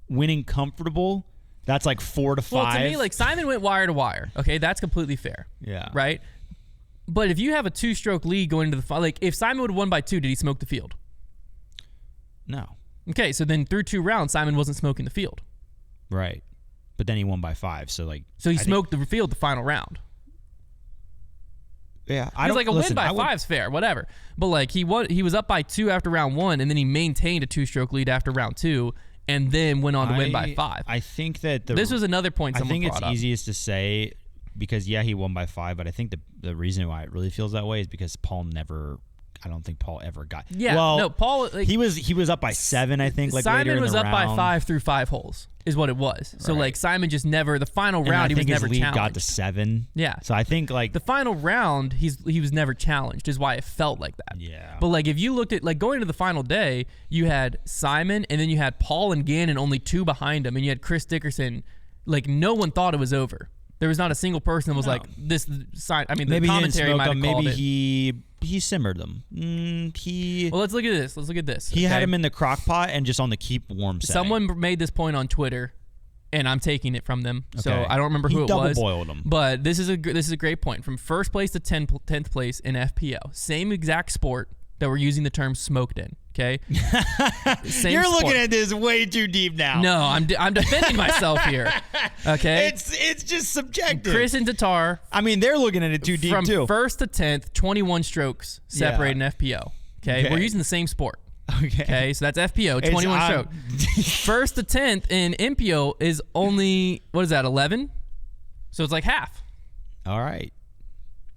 Winning comfortable, that's like 4 to 5. Well, to me, like Simon went wire to wire. Okay, that's completely fair. Yeah. Right. But if you have a 2-stroke lead going into the final, like if Simon would have won by 2, did he smoke the field? No. Okay, so then through 2 rounds, Simon wasn't smoking the field. Right. But then he won by 5, so like. So he smoked the field the final round. Yeah, win by 5's fair, whatever. But like he was up by 2 after round 1, and then he maintained a 2-stroke lead after round 2, and then went on to win by 5. I think that this was another point someone brought up. I think it's easiest to say. Because, he won by 5, but I think the reason why it really feels that way is because Paul never I don't think Paul ever got. Yeah, well, no, Paul. Like, he was up by 7, I think. Like Simon later in was the up by round. 5 through 5 holes, is what it was. So Right. like Simon just never the final And round. I He think was his never lead challenged. got to 7. Yeah. So I think like The final round, he was never challenged. Is why it felt like that. Yeah. But like if you looked at like going to the final day, you had Simon and then you had Paul and Gannon only 2 behind him, and you had Chris Dickerson. Like no one thought it was over. There was not a single person that was like this sign. I mean, maybe the he didn't commentary smoke might have him. called Maybe it. he simmered them. Well, let's look at this. He had him in the crock pot and just on the keep warm setting. Someone made this point on Twitter, and I'm taking it from them. So Okay. I don't remember who it was. He double-boiled them. But this is a great point. From first place to 10th place in FPO, same exact sport that we're using the term smoked in. Okay, same You're sport. looking at this way too deep now. No, I'm defending myself here. Okay, It's just subjective. Chris and Tatar. I mean, they're looking at it too deep From too. first to 10th, 21 strokes separated in FPO. Okay, we're using the same sport. Okay, so that's FPO, 21 strokes. First to 10th in MPO is only, what is that, 11? So it's like half. All right.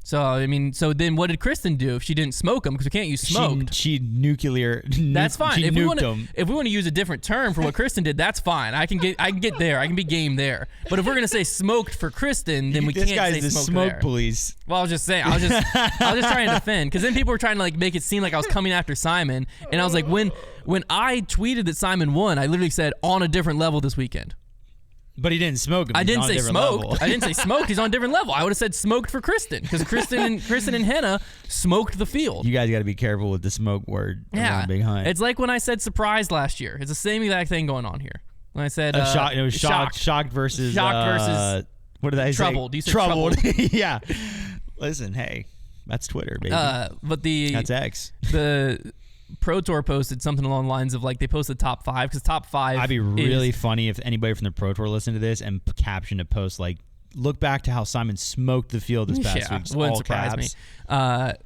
So, I mean, so then what did Kristen do if she didn't smoke them? Because we can't use smoked. She nuclear. That's fine. She If we nuked want to use a different term for what Kristen did, that's fine. I can get there. I can be game there. But if we're gonna say smoked for Kristen, then we this can't guy's say the smoked smoke there. police. Well, I was just saying. I was just trying to defend, because then people were trying to like make it seem like I was coming after Simon, and I was like, when I tweeted that Simon won, I literally said on a different level this weekend. But he didn't smoke him. I He's didn't on a say different smoked. level. I didn't say smoked. He's on a different level. I would have said smoked for Kristen, because Kristen and Henna smoked the field. You guys got to be careful with the smoke word. Yeah, Big Hunt. it's like when I said surprise last year. It's the same exact thing going on here. When I said It was shocked versus what did I say? troubled. You said troubled. Yeah. Listen, hey, that's Twitter, baby. But that's X. The Pro Tour posted something along the lines of like they posted top 5, because top 5. I'd be really funny if anybody from the Pro Tour listened to this and captioned a post like, "Look back to how Simon smoked the field this past week." Wouldn't all surprise caps.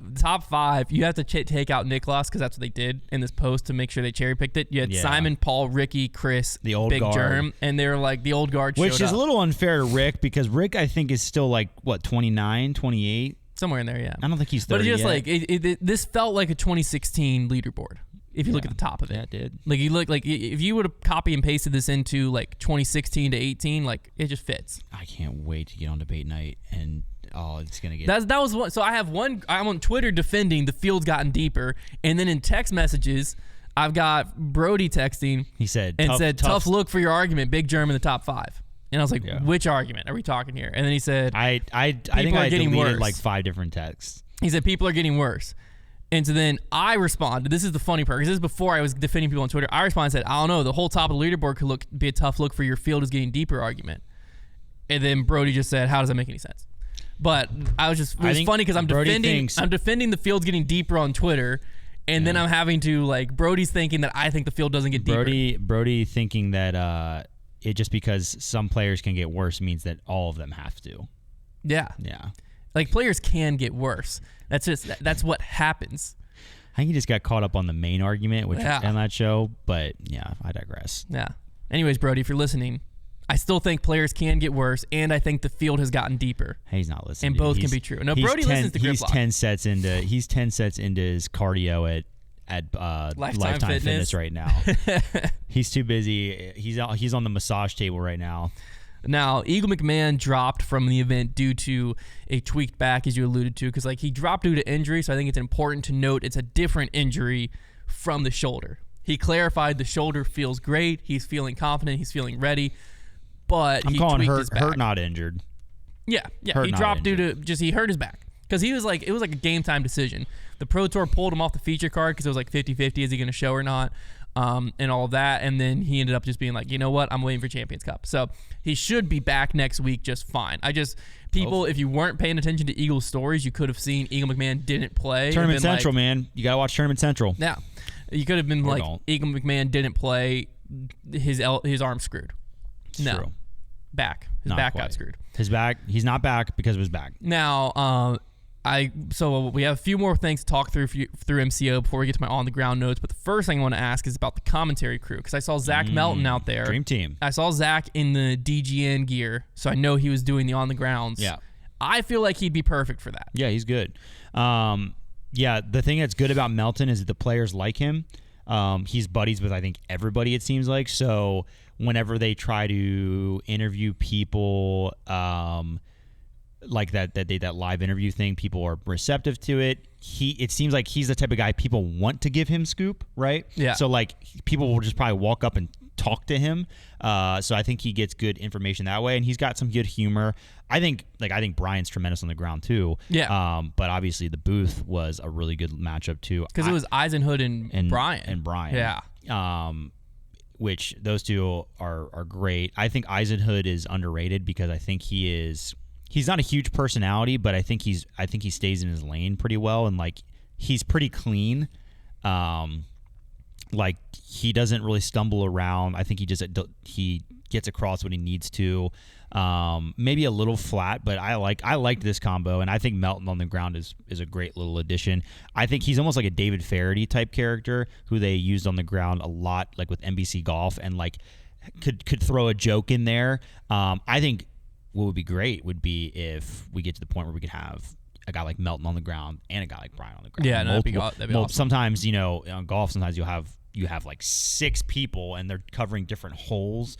me. Top 5, you have to take out Niklas, because that's what they did in this post to make sure they cherry picked it. You had Simon, Paul, Ricky, Chris, the old Big guard. Germ, and they were like the old guard. Which showed is up. a little unfair to Rick, because Rick I think is still like what 29, 28. Somewhere in there, yeah. I don't think he's 30 But it's just yet. like this felt like a 2016 leaderboard. If you look at the top of it, Yeah, it did. Like you look like if you would have copy and pasted this into like 2016 to 18, like it just fits. I can't wait to get on debate night, and it's gonna get. That was one. So I have one. I'm on Twitter defending the field's gotten deeper, and then in text messages, I've got Brody texting. He said tough look for your argument, Big Germ in the top 5. And I was like, Yeah. which argument are we talking here? And then he said, I think I getting deleted worse. like 5 different texts. He said, people are getting worse. And so then I responded. This is the funny part, because this is before I was defending people on Twitter. I responded and said, I don't know. The whole top of the leaderboard could be a tough look for your field is getting deeper argument. And then Brody just said, how does that make any sense? But it was funny because I'm defending the field's getting deeper on Twitter. And then I'm having to, like, Brody's thinking that I think the field doesn't get deeper. Brody thinking that it just because some players can get worse means that all of them have to. Yeah. Yeah. Like, players can get worse. That's what happens. I think he just got caught up on the main argument, which on that show. But yeah, I digress. Yeah. Anyways, Brody, if you're listening, I still think players can get worse, and I think the field has gotten deeper. He's not listening. And both can be true. No, Brody listens to Grip He's Lock. 10 sets into his cardio at Lifetime Fitness right now. He's too busy. He's on the massage table right now. Now, Eagle McMahon dropped from the event due to a tweaked back, as you alluded to, because like he dropped due to injury, so I think it's important to note it's a different injury from the shoulder. He clarified the shoulder feels great. He's feeling confident. He's feeling ready. But I'm he calling tweaked his back. hurt, not injured. Yeah. Hurt, He not dropped injured. due to he hurt his back. Because it was like a game time decision. The Pro Tour pulled him off the feature card because it was like 50-50, is he going to show or not, and all of that. And then he ended up just being like, you know what, I'm waiting for Champions Cup. So he should be back next week just fine. If you weren't paying attention to Eagles stories, you could have seen Eagle McMahon didn't play. Tournament Central, man. You got to watch Tournament Central. Yeah. You could have been like, don't. Eagle McMahon didn't play, his arm screwed. It's no. true. Back. His Not back quite. got screwed. His back, he's not back because of his back. Now, so we have a few more things to talk through MCO before we get to my on the ground notes. But the first thing I want to ask is about the commentary crew, because I saw Zach Melton out there. Dream team. I saw Zach in the DGN gear, so I know he was doing the on the grounds. Yeah. I feel like he'd be perfect for that. Yeah, he's good. Yeah, the thing that's good about Melton is that the players like him. He's buddies with, I think, everybody, it seems like. So whenever they try to interview people like that live interview thing, people are receptive to it. It seems like he's the type of guy people want to give him scoop, right? Yeah. So like people will just probably walk up and talk to him. So I think he gets good information that way, and he's got some good humor. I think Brian's tremendous on the ground too. Yeah. But obviously the booth was a really good matchup too. Because it was Eisenhood and Brian. And Brian. Yeah. Which those two are great. I think Eisenhood is underrated because I think he's not a huge personality, but I think he stays in his lane pretty well, and like he's pretty clean. Like he doesn't really stumble around. I think he gets across what he needs to. Maybe a little flat, but I liked this combo, and I think Melton on the ground is a great little addition. I think he's almost like a David Faraday type character who they used on the ground a lot, like with NBC Golf, and like could throw a joke in there. I think what would be great would be if we get to the point where we could have a guy like Melton on the ground and a guy like Brian on the ground. Yeah, that'd be awesome. Sometimes, on golf, sometimes you have like 6 people and they're covering different holes.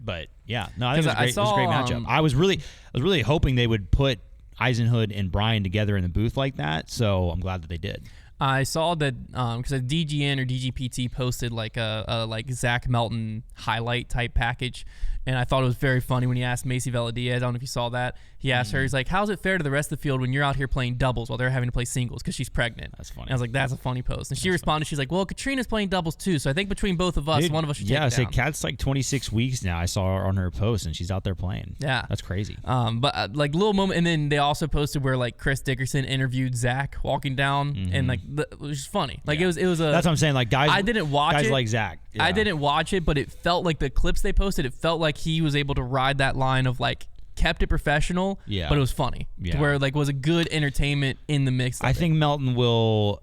But yeah, no, I think it was a great matchup. I was really hoping they would put Eisenhood and Brian together in the booth like that. So I'm glad that they did. I saw that because DGN or DGPT posted like a like Zach Melton highlight type package, and I thought it was very funny when he asked Macy Veladiaz. I don't know if you saw that. He asked her, he's like, "How's it fair to the rest of the field when you're out here playing doubles while they're having to play singles because she's pregnant?" That's funny. And I was like, "That's a funny post." And she responded, she's like, "Well, Katrina's playing doubles too, so I think between both of us, one of us should take it down." Yeah, Kat's like 26 weeks now. I saw her on her post, and she's out there playing. Yeah, that's crazy. But like little moment, and then they also posted where like Chris Dickerson interviewed Zach walking down, and like it was just funny. Like it was a. That's what I'm saying. Like guys, I didn't watch guys it. like Zach. Yeah. I didn't watch it, but it felt like the clips they posted. It felt like he was able to ride that line of like kept it professional, but it was funny. To where like was a good entertainment in the mix. I think Melton will.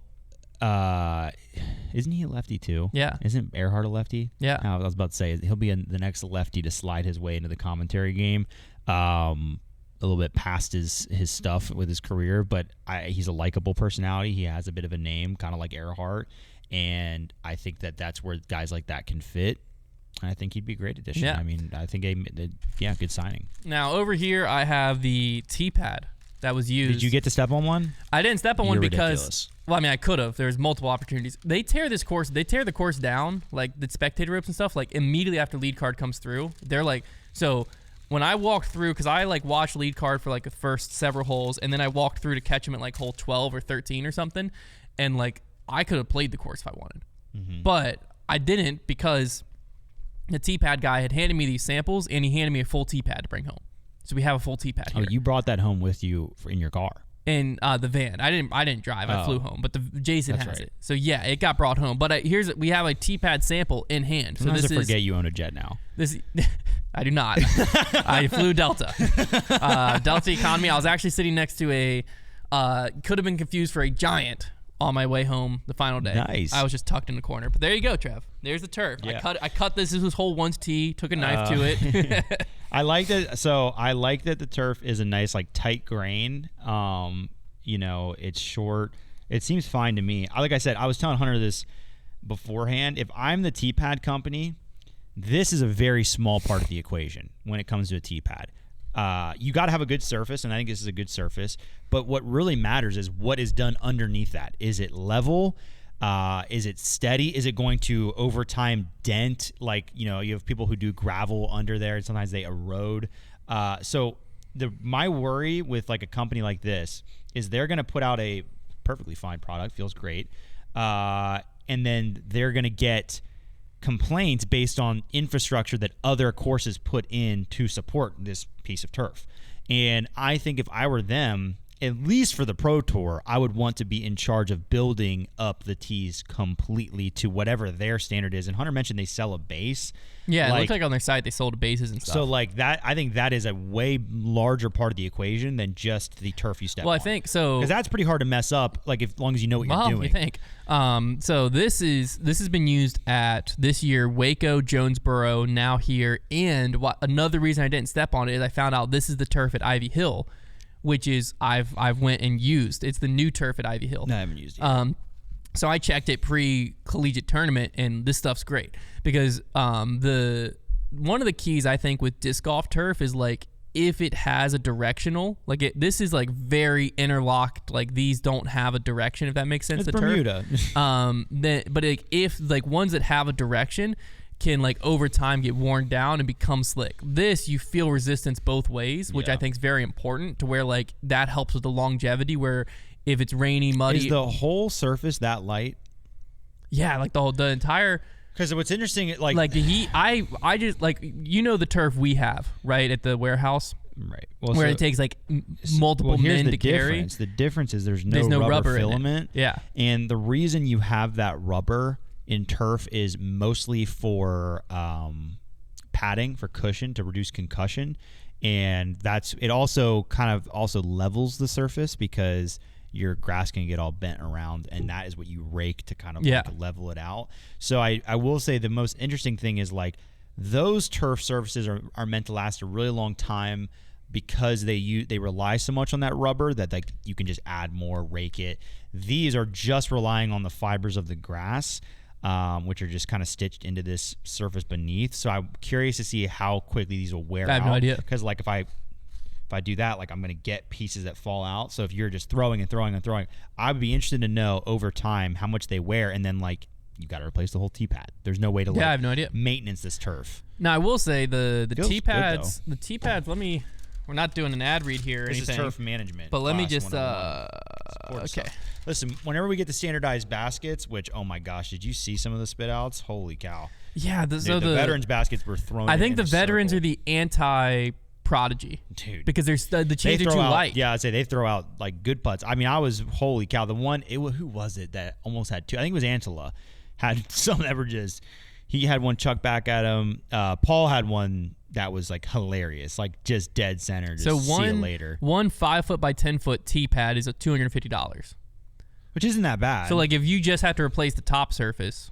Isn't he a lefty too? Yeah. Isn't Earhart a lefty? Yeah. I was about to say he'll be the next lefty to slide his way into the commentary game. A little bit past his stuff with his career, but he's a likable personality. He has a bit of a name, kind of like Earhart, and I think that's where guys like that can fit. And I think he'd be a great addition. Yeah. I mean, I think good signing. Now over here I have the Teepad that was used. Did you get to step on one? I didn't step on one because ridiculous. Well, I mean, I could have. There's multiple opportunities. They tear the course down, like the spectator ropes and stuff, like immediately after lead card comes through. They're like, so when I walked through, because I like watched lead card for like the first several holes, and then I walked through to catch him at like hole 12 or 13 or something, and like I could have played the course if I wanted, but I didn't because the Teepad guy had handed me these samples, and he handed me a full Teepad to bring home. So we have a full Teepad here. Oh, you brought that home with you in your car? In the van. I didn't drive. I flew home, but Jason has it. So yeah, it got brought home. But we have a Teepad sample in hand. So I forget you own a jet now. I do not. I flew Delta. Delta Economy. I was actually sitting next to could have been confused for a Giant on my way home the final day. Nice. I was just tucked in the corner. But there you go, Trev. There's the turf. Yeah. I cut this. This was hole 1's tee. Took a knife to it. I like that. So I like that the turf is a nice, like, tight grain. It's short. It seems fine to me. Like I said, I was telling Hunter this beforehand. If I'm the Teepad company, this is a very small part of the equation when it comes to a Teepad. You got to have a good surface, and I think this is a good surface. But what really matters is what is done underneath that. Is it level? Is it steady? Is it going to over time dent? Like, you have people who do gravel under there, and sometimes they erode. So my worry with like a company like this is they're going to put out a perfectly fine product, feels great, and then they're going to get complaints based on infrastructure that other courses put in to support this piece of turf. And I think if I were them, at least for the Pro Tour, I would want to be in charge of building up the tees completely to whatever their standard is. And Hunter mentioned they sell a base. Yeah, it looked like on their site they sold bases and stuff. So like that, I think that is a way larger part of the equation than just the turf you step on. Well, I think so. Because that's pretty hard to mess up, like as long as you know what you're doing. You think. So this has been used at this year Waco, Jonesboro, now here, and another reason I didn't step on it is I found out this is the turf at Ivy Hill, which is I've went and used. It's the new turf at Ivy Hill. No, I haven't used it. So I checked it pre-collegiate tournament, and this stuff's great because one of the keys I think with disc golf turf is like if it has a directional, like this is like very interlocked, like these don't have a direction, if that makes sense. It's the Bermuda. Turf. But if like ones that have a direction can like over time get worn down and become slick. This you feel resistance both ways, which I think is very important to where like that helps with the longevity where if it's rainy, muddy. Is the whole surface that light? Yeah, like the entire. Because what's interesting, like the heat, I just like the turf we have right at the warehouse, right? Well, where it takes like multiple men to carry. The difference is there's no rubber filament. Yeah, and the reason you have that rubber in turf is mostly for padding, for cushion, to reduce concussion, and it also kind of also levels the surface because your grass can get all bent around, and that is what you rake to kind of like level it out. So I will say the most interesting thing is like those turf surfaces are meant to last a really long time because they rely so much on that rubber that like you can just add more, rake it. These are just relying on the fibers of the grass, which are just kind of stitched into this surface beneath. So I'm curious to see how quickly these will wear out. I have no idea. Because like if I do that, like I'm going to get pieces that fall out. So if you're just throwing and throwing and throwing, I would be interested to know over time how much they wear, and then like you got to replace the whole Teepad. There's no way to I have no idea. maintenance this turf. Now I will say the Teepads. The Teepads. We're not doing an ad read here or this anything. This is turf management. But let me just okay. Listen, whenever we get the standardized baskets, which oh my gosh, did you see some of the spit outs? Holy cow! Yeah, the veterans baskets were thrown. I think the veterans are the anti-prodigy, dude, because the chains are too light. Yeah, I'd say they throw out like good putts. I mean, I was holy cow. The one, who was it that almost had two? I think it was Antela. Had some that were just. He had one chuck back at him. Paul had one that was like hilarious, like just dead center. Just see you later. One 5 foot by 10 foot Teepad is $250, which isn't that bad. So like if you just have to replace the top surface,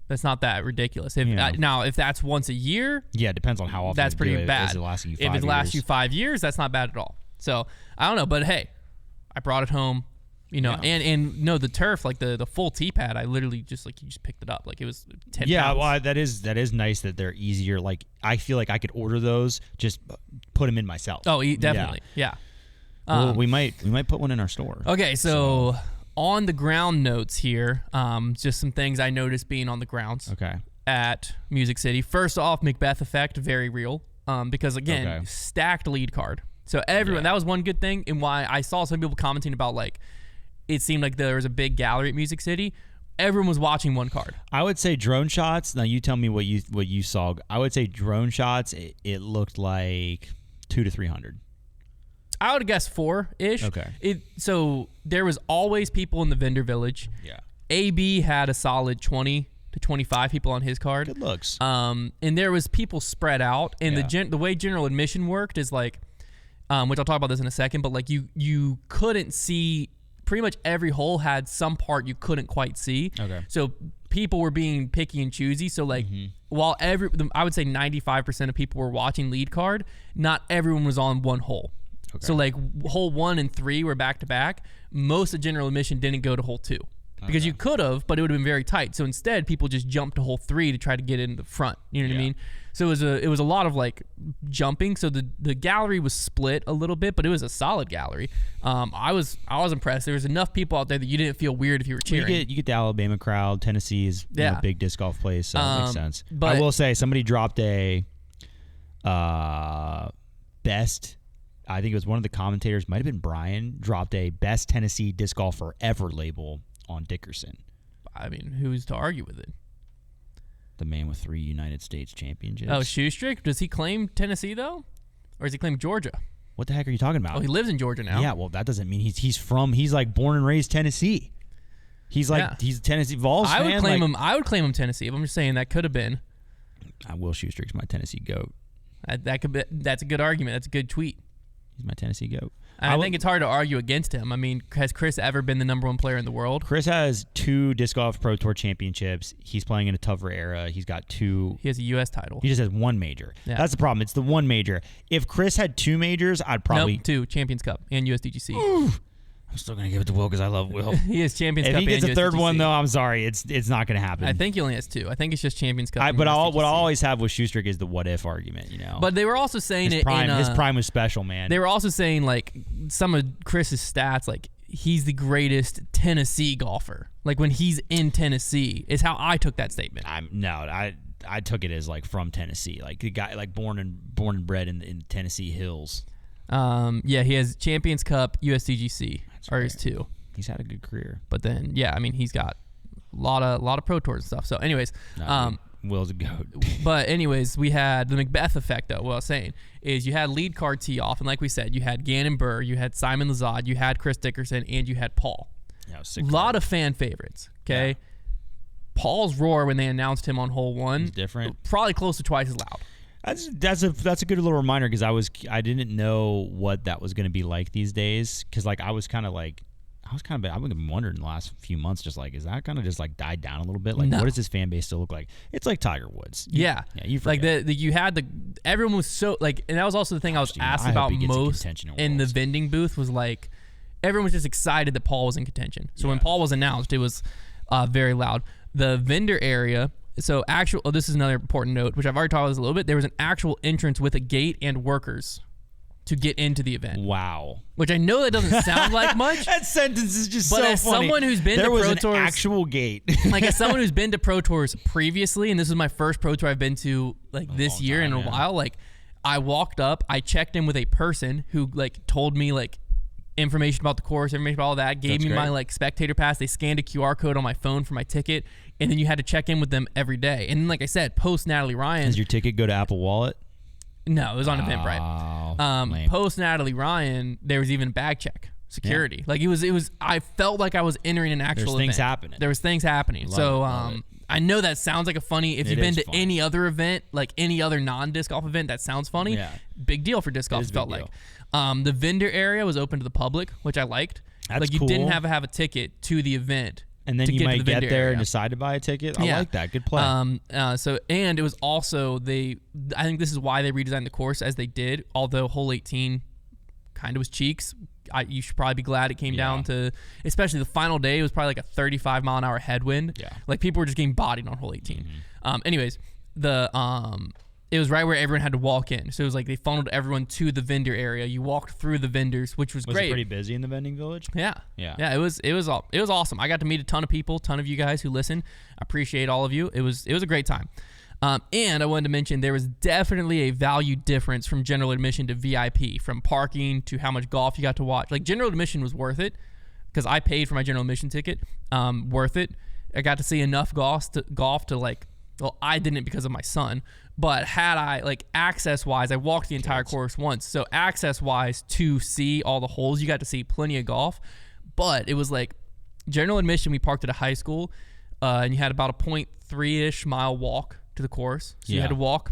that's not that ridiculous. Now if that's once a year, it depends on how often. That's pretty bad. If it lasts you 5 years, that's not bad at all. So I don't know, but hey, I brought it home. And no, the turf, like the full Teepad, I literally just like you just picked it up, like it was 10 pounds. Well, that is nice that they're easier. Like I feel like I could order those, just put them in myself. Oh, definitely, yeah. Well, we might put one in our store. Okay, so on the ground notes here, just some things I noticed being on the grounds. Okay. At Music City. First off, Macbeth effect, very real, because again, stacked lead card. So everyone, that was one good thing, and why I saw some people commenting about like. It seemed like there was a big gallery at Music City. Everyone was watching one card. I would say drone shots. Now you tell me what you saw. I would say drone shots. It looked like 200 to 300. I would guess 4-ish. Okay. So there was always people in the vendor village. Yeah. AB had a solid 20 to 25 people on his card. Good looks. And there was people spread out. And the way general admission worked is like, which I'll talk about this in a second, but like you couldn't see. Pretty much every hole had some part you couldn't quite see. Okay. So people were being picky and choosy. So like, while I would say 95% of people were watching lead card, not everyone was on one hole. Okay. So like hole 1 and 3 were back to back. Most of general admission didn't go to hole 2 because you could have, but it would have been very tight. So instead, people just jumped to hole 3 to try to get in the front. You know what I mean? So it was a lot of like jumping. So the gallery was split a little bit, but it was a solid gallery. I was impressed. There was enough people out there that you didn't feel weird if you were cheering. You get the Alabama crowd. Tennessee is a big disc golf place, so it makes sense. But I will say somebody dropped a best. I think it was one of the commentators, might have been Brian, dropped a best Tennessee disc golfer ever label on Dickerson. I mean, who's to argue with it? The man with 3 United States championships. Oh, Shoestrick? Does he claim Tennessee, though? Or does he claim Georgia? What the heck are you talking about? Oh, he lives in Georgia now. Yeah, well, that doesn't mean he's like born and raised Tennessee. He's like he's a Tennessee Vols fan. I would claim him Tennessee. I'm just saying that could have been. Will Shoestrick's my Tennessee goat. That's a good argument. That's a good tweet. He's my Tennessee goat. I think it's hard to argue against him. I mean, has Chris ever been the number one player in the world? Chris has 2 Disc Golf Pro Tour championships. He's playing in a tougher era. He's got 2. He has a U.S. title. He just has 1 major. Yeah. That's the problem. It's the 1 major. If Chris had 2 majors, I'd probably... Nope, 2. Champions Cup and USDGC. Oof. I'm still going to give it to Will because I love Will. He has Champions Cup and USDGC. If he gets a 3rd one, though, I'm sorry. It's not going to happen. I think he only has 2. I think it's just Champions Cup But what I always have with Schustrick is the what-if argument, you know? But they were also saying his prime was special, man. They were also saying, like, some of Chris's stats, like, he's the greatest Tennessee golfer. Like, when he's in Tennessee is how I took that statement. I took it as, like, from Tennessee. Like, the guy, like, born and bred in Tennessee hills. Yeah, he has Champions Cup, USDGC, are his 2. He's had a good career. But then, yeah, I mean, he's got a lot of Pro Tours and stuff. So, anyways. Will's a goat. But, anyways, we had the Macbeth effect, though. What I was saying is you had lead card tee off. And like we said, you had Gannon Burr, you had Simon Lizotte, you had Chris Dickerson, and you had Paul. Yeah, a lot of fan favorites, okay? Yeah. Paul's roar when they announced him on hole 1. Different. Probably close to twice as loud. That's a good little reminder because I didn't know what that was going to be like these days because like I've been wondering the last few months just like is that kind of just like died down a little bit like what does this fan base still look like? It's like Tiger Woods. Yeah, you forget. Like you had everyone was so like, and that was also the thing I was asked about most in the vending booth was like everyone was just excited that Paul was in contention. So when Paul was announced, it was very loud. The vendor area. So this is another important note, which I've already talked about this a little bit. There was an actual entrance with a gate and workers to get into the event. Wow. Which I know that doesn't sound like much. That sentence is just so funny. But as someone who's been to Pro Tours... There was an actual gate. Like as someone who's been to Pro Tours previously, and this is my first Pro Tour I've been to like this year in a while, like I walked up, I checked in with a person who like told me like information about the course, information about all that, gave me my like spectator pass. They scanned a QR code on my phone for my ticket, and then you had to check in with them every day. And then, like I said, post Natalie Ryan. Does your ticket go to Apple Wallet? No, it was on Eventbrite. Post Natalie Ryan, there was even bag check security. Yeah. Like it was. I felt like I was entering an actual event. There was things happening. So I know that sounds like a funny. If you've been to any other event, like any other non-disc golf event, that sounds funny. Yeah. Big deal for disc golf. It felt like. The vendor area was open to the public, which I liked. That's like you cool. didn't have to have a ticket to the event. And then you might get there and decide to buy a ticket. I like that. Good play. And it was also I think this is why they redesigned the course as they did. Although hole 18 kind of was cheeks. You should probably be glad it came down to, especially the final day. It was probably like a 35 mile an hour headwind. Yeah. Like people were just getting bodied on hole 18. Mm-hmm. Anyways, it was right where everyone had to walk in. So it was like they funneled everyone to the vendor area. You walked through the vendors, which was great. Was it pretty busy in the vending village? Yeah. It was awesome. I got to meet a ton of people, ton of you guys who listen. I appreciate all of you. It was a great time. And I wanted to mention there was definitely a value difference from general admission to VIP, from parking to how much golf you got to watch. Like general admission was worth it because I paid for my general admission ticket. Worth it. I got to see enough golf to like. Well, I didn't because of my son, but had I, like, access-wise, I walked the entire course once. So access-wise to see all the holes, you got to see plenty of golf. But it was like general admission, we parked at a high school, and you had about a 0.3-ish mile walk to the course. So you had to walk.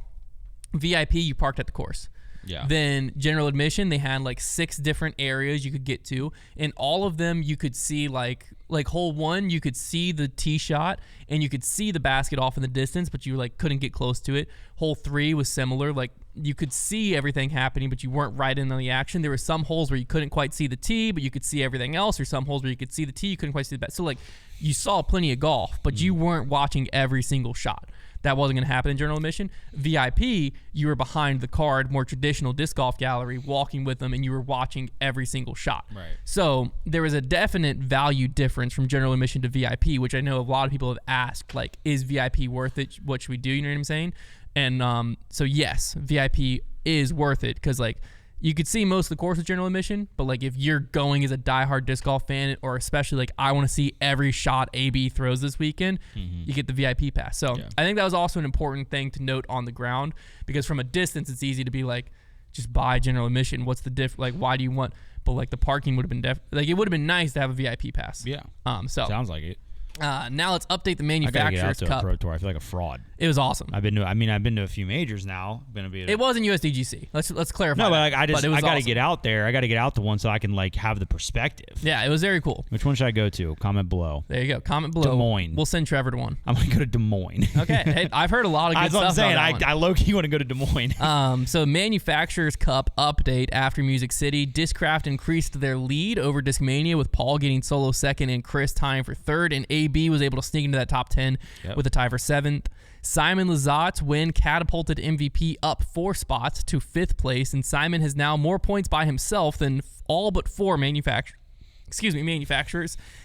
VIP, you parked at the course. Yeah. Then general admission, they had like 6 different areas you could get to, and all of them you could see like hole 1, you could see the tee shot and you could see the basket off in the distance, but you like couldn't get close to it. Hole 3 was similar, like you could see everything happening, but you weren't right in on the action. There were some holes where you couldn't quite see the tee, but you could see everything else, or some holes where you could see the tee, you couldn't quite see the basket. So like you saw plenty of golf, but you weren't watching every single shot. That wasn't going to happen in general admission. VIP, you were behind the card, more traditional disc golf gallery, walking with them, and you were watching every single shot. Right. So there was a definite value difference from general admission to VIP, which I know a lot of people have asked, like, is VIP worth it? What should we do? You know what I'm saying? And so, yes, VIP is worth it because, like, you could see most of the course with general admission, but like if you're going as a diehard disc golf fan, or especially like I want to see every shot AB throws this weekend, you get the VIP pass. So I think that was also an important thing to note on the ground, because from a distance it's easy to be like, just buy general admission. What's the like why do you want? But like the parking would have been like it would have been nice to have a VIP pass. Yeah. So sounds like it. Now let's update the I gotta get out Manufacturers to a Cup. Pro Tour. I feel like a fraud. It was awesome. I've been to a few majors now. It wasn't USDGC. Let's clarify. No, but that. like, I gotta awesome. get out there. I gotta get out to one so I can like have the perspective. Yeah, it was very cool. Which one should I go to? Comment below. There you go. Comment below. Des Moines. We'll send Trevor to one. I'm gonna go to Des Moines. Okay. Hey, I've heard a lot of good That's stuff what I'm saying. about that one. I low-key want to go to Des Moines. So Manufacturers Cup update after Music City. Discraft increased their lead over Discmania with Paul getting solo second and Chris tying for third, and AB was able to sneak into that top 10 with a tie for seventh. Simon Lazat's win catapulted MVP up 4 spots to 5th place, and Simon has now more points by himself than all but 4 manufacturers,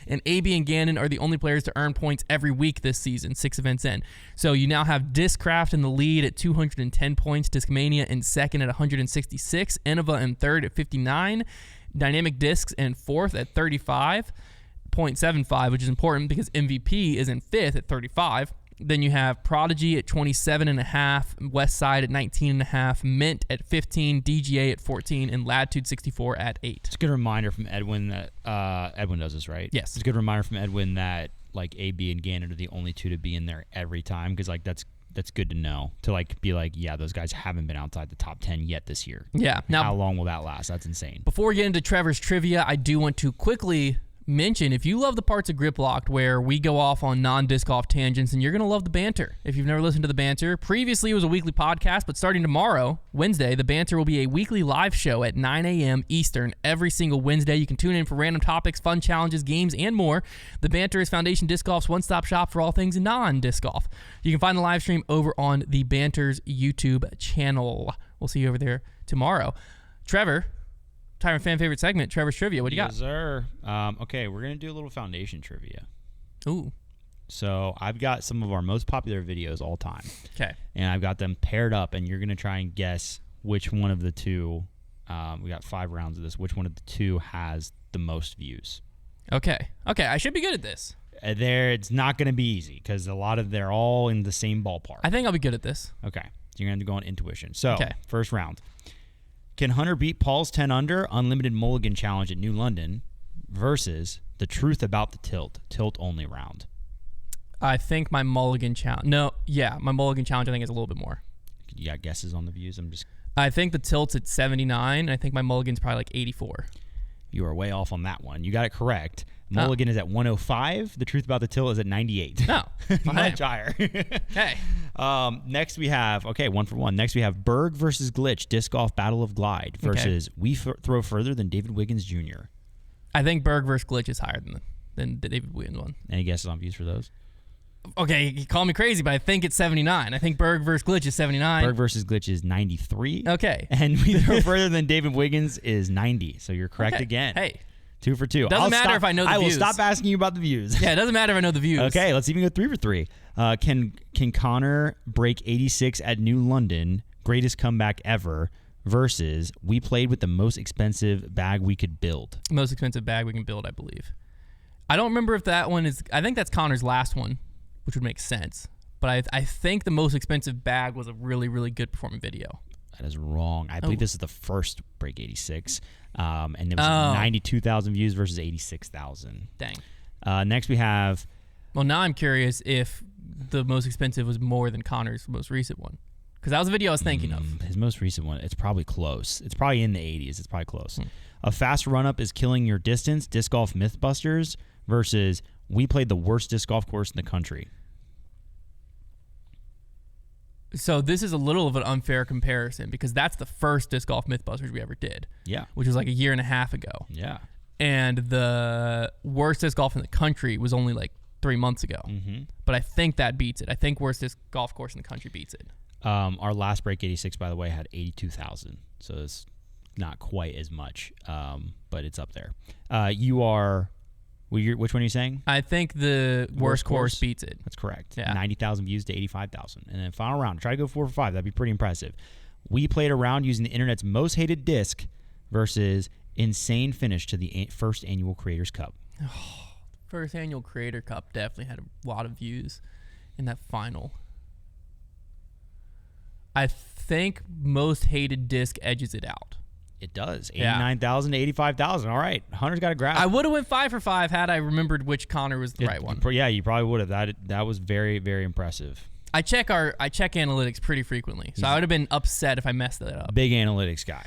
and AB and Gannon are the only players to earn points every week this season, 6 events in. So you now have Discraft in the lead at 210 points, Discmania in second at 166, Innova in third at 59, Dynamic Discs in fourth at 35.75, which is important because MVP is in 5th at 35. Then you have Prodigy at 27.5, Westside at 19.5, Mint at 15, DGA at 14, and Latitude 64 at 8. It's a good reminder from Edwin that Edwin does this, right? Yes. It's a good reminder from Edwin that like AB and Gannon are the only 2 to be in there every time, because like that's good to know, to like be like, yeah, those guys haven't been outside the top 10 yet this year. Yeah. Now, how long will that last? That's insane. Before we get into Trevor's trivia, I do want to quickly mention, if you love the parts of Grip Locked where we go off on non-disc golf tangents, and you're going to love the banter. If you've never listened to the banter, previously it was a weekly podcast, but starting tomorrow, Wednesday, the banter will be a weekly live show at 9 a.m. Eastern every single Wednesday. You can tune in for random topics, fun challenges, games, and more. The banter is Foundation Disc Golf's one-stop shop for all things non-disc golf. You can find the live stream over on the banter's YouTube channel. We'll see you over there tomorrow. Trevor, time for fan favorite segment, Trevor's Trivia. What do you got? Yes, sir. Okay, we're going to do a little Foundation trivia. Ooh. So I've got some of our most popular videos all time. Okay. And I've got them paired up, and you're going to try and guess which one of the 2, we got 5 rounds of this, which one of the 2 has the most views. Okay. I should be good at this. It's not going to be easy because they're all in the same ballpark. I think I'll be good at this. Okay. So you're going to have to go on intuition. So, First round. Can Hunter beat Paul's 10 under Unlimited Mulligan Challenge at New London versus the Truth About the Tilt only round? I think my Mulligan Challenge. My Mulligan Challenge I think is a little bit more. You got guesses on the views? I think the tilt's at 79. I think my Mulligan's probably like 84. You are way off on that one. You got it correct. Mulligan is at 105. The Truth About the Tilt is at 98. No. Much higher. Hey. Next we have, 1 for 1. Next we have Berg versus Glitch Disc Golf Battle of Glide versus We Throw Further Than David Wiggins Jr. I think Berg versus Glitch is higher than the David Wiggins one. Any guesses on views for those? Okay, you call me crazy, but I think it's 79. I think Berg versus Glitch is 79. Berg versus Glitch is 93. Okay. And We Throw Further Than David Wiggins is 90. So you're correct again. Hey. 2 for 2. Doesn't matter if I know the views. I will stop asking you about the views. Yeah, it doesn't matter if I know the views. Okay, let's even go 3 for 3. Can Connor break 86 at New London, greatest comeback ever, versus we played with the most expensive bag we could build? Most expensive bag we can build, I believe. I don't remember if that one is... I think that's Connor's last one, which would make sense. But I think the most expensive bag was a really, really good performing video. That is wrong. I believe this is the first break 86. And it was 92,000 views versus 86,000. Dang. Next we have... Well, now I'm curious if the most expensive was more than Connor's most recent one. Because that was the video I was thinking of. His most recent one, it's probably close. It's probably in the 80s. It's probably close. A fast run-up is killing your distance, Disc Golf Mythbusters, versus we played the worst disc golf course in the country. So this is a little of an unfair comparison because that's the first Disc Golf Mythbusters we ever did. Yeah. Which was like a year and a half ago. Yeah. And the worst disc golf in the country was only like 3 months ago. Mm-hmm. But I think that beats it. I think worst disc golf course in the country beats it. Our last break 86, by the way, had 82,000. So it's not quite as much, but it's up there. Which one are you saying? I think the worst course beats it. That's correct. Yeah. 90,000 views to 85,000. And then final round. Try to go 4 for 5. That'd be pretty impressive. We played around using the internet's most hated disc versus insane finish to the first annual Creators Cup. First annual Creator Cup definitely had a lot of views in that final. I think most hated disc edges it out. It does. 89,000 to 85,000. All right. Hunter's got a grab. I would have went 5 for 5 had I remembered which Connor was the right one. Yeah, you probably would have. That was very, very impressive. I check analytics pretty frequently, so I would have been upset if I messed that up. Big analytics guy.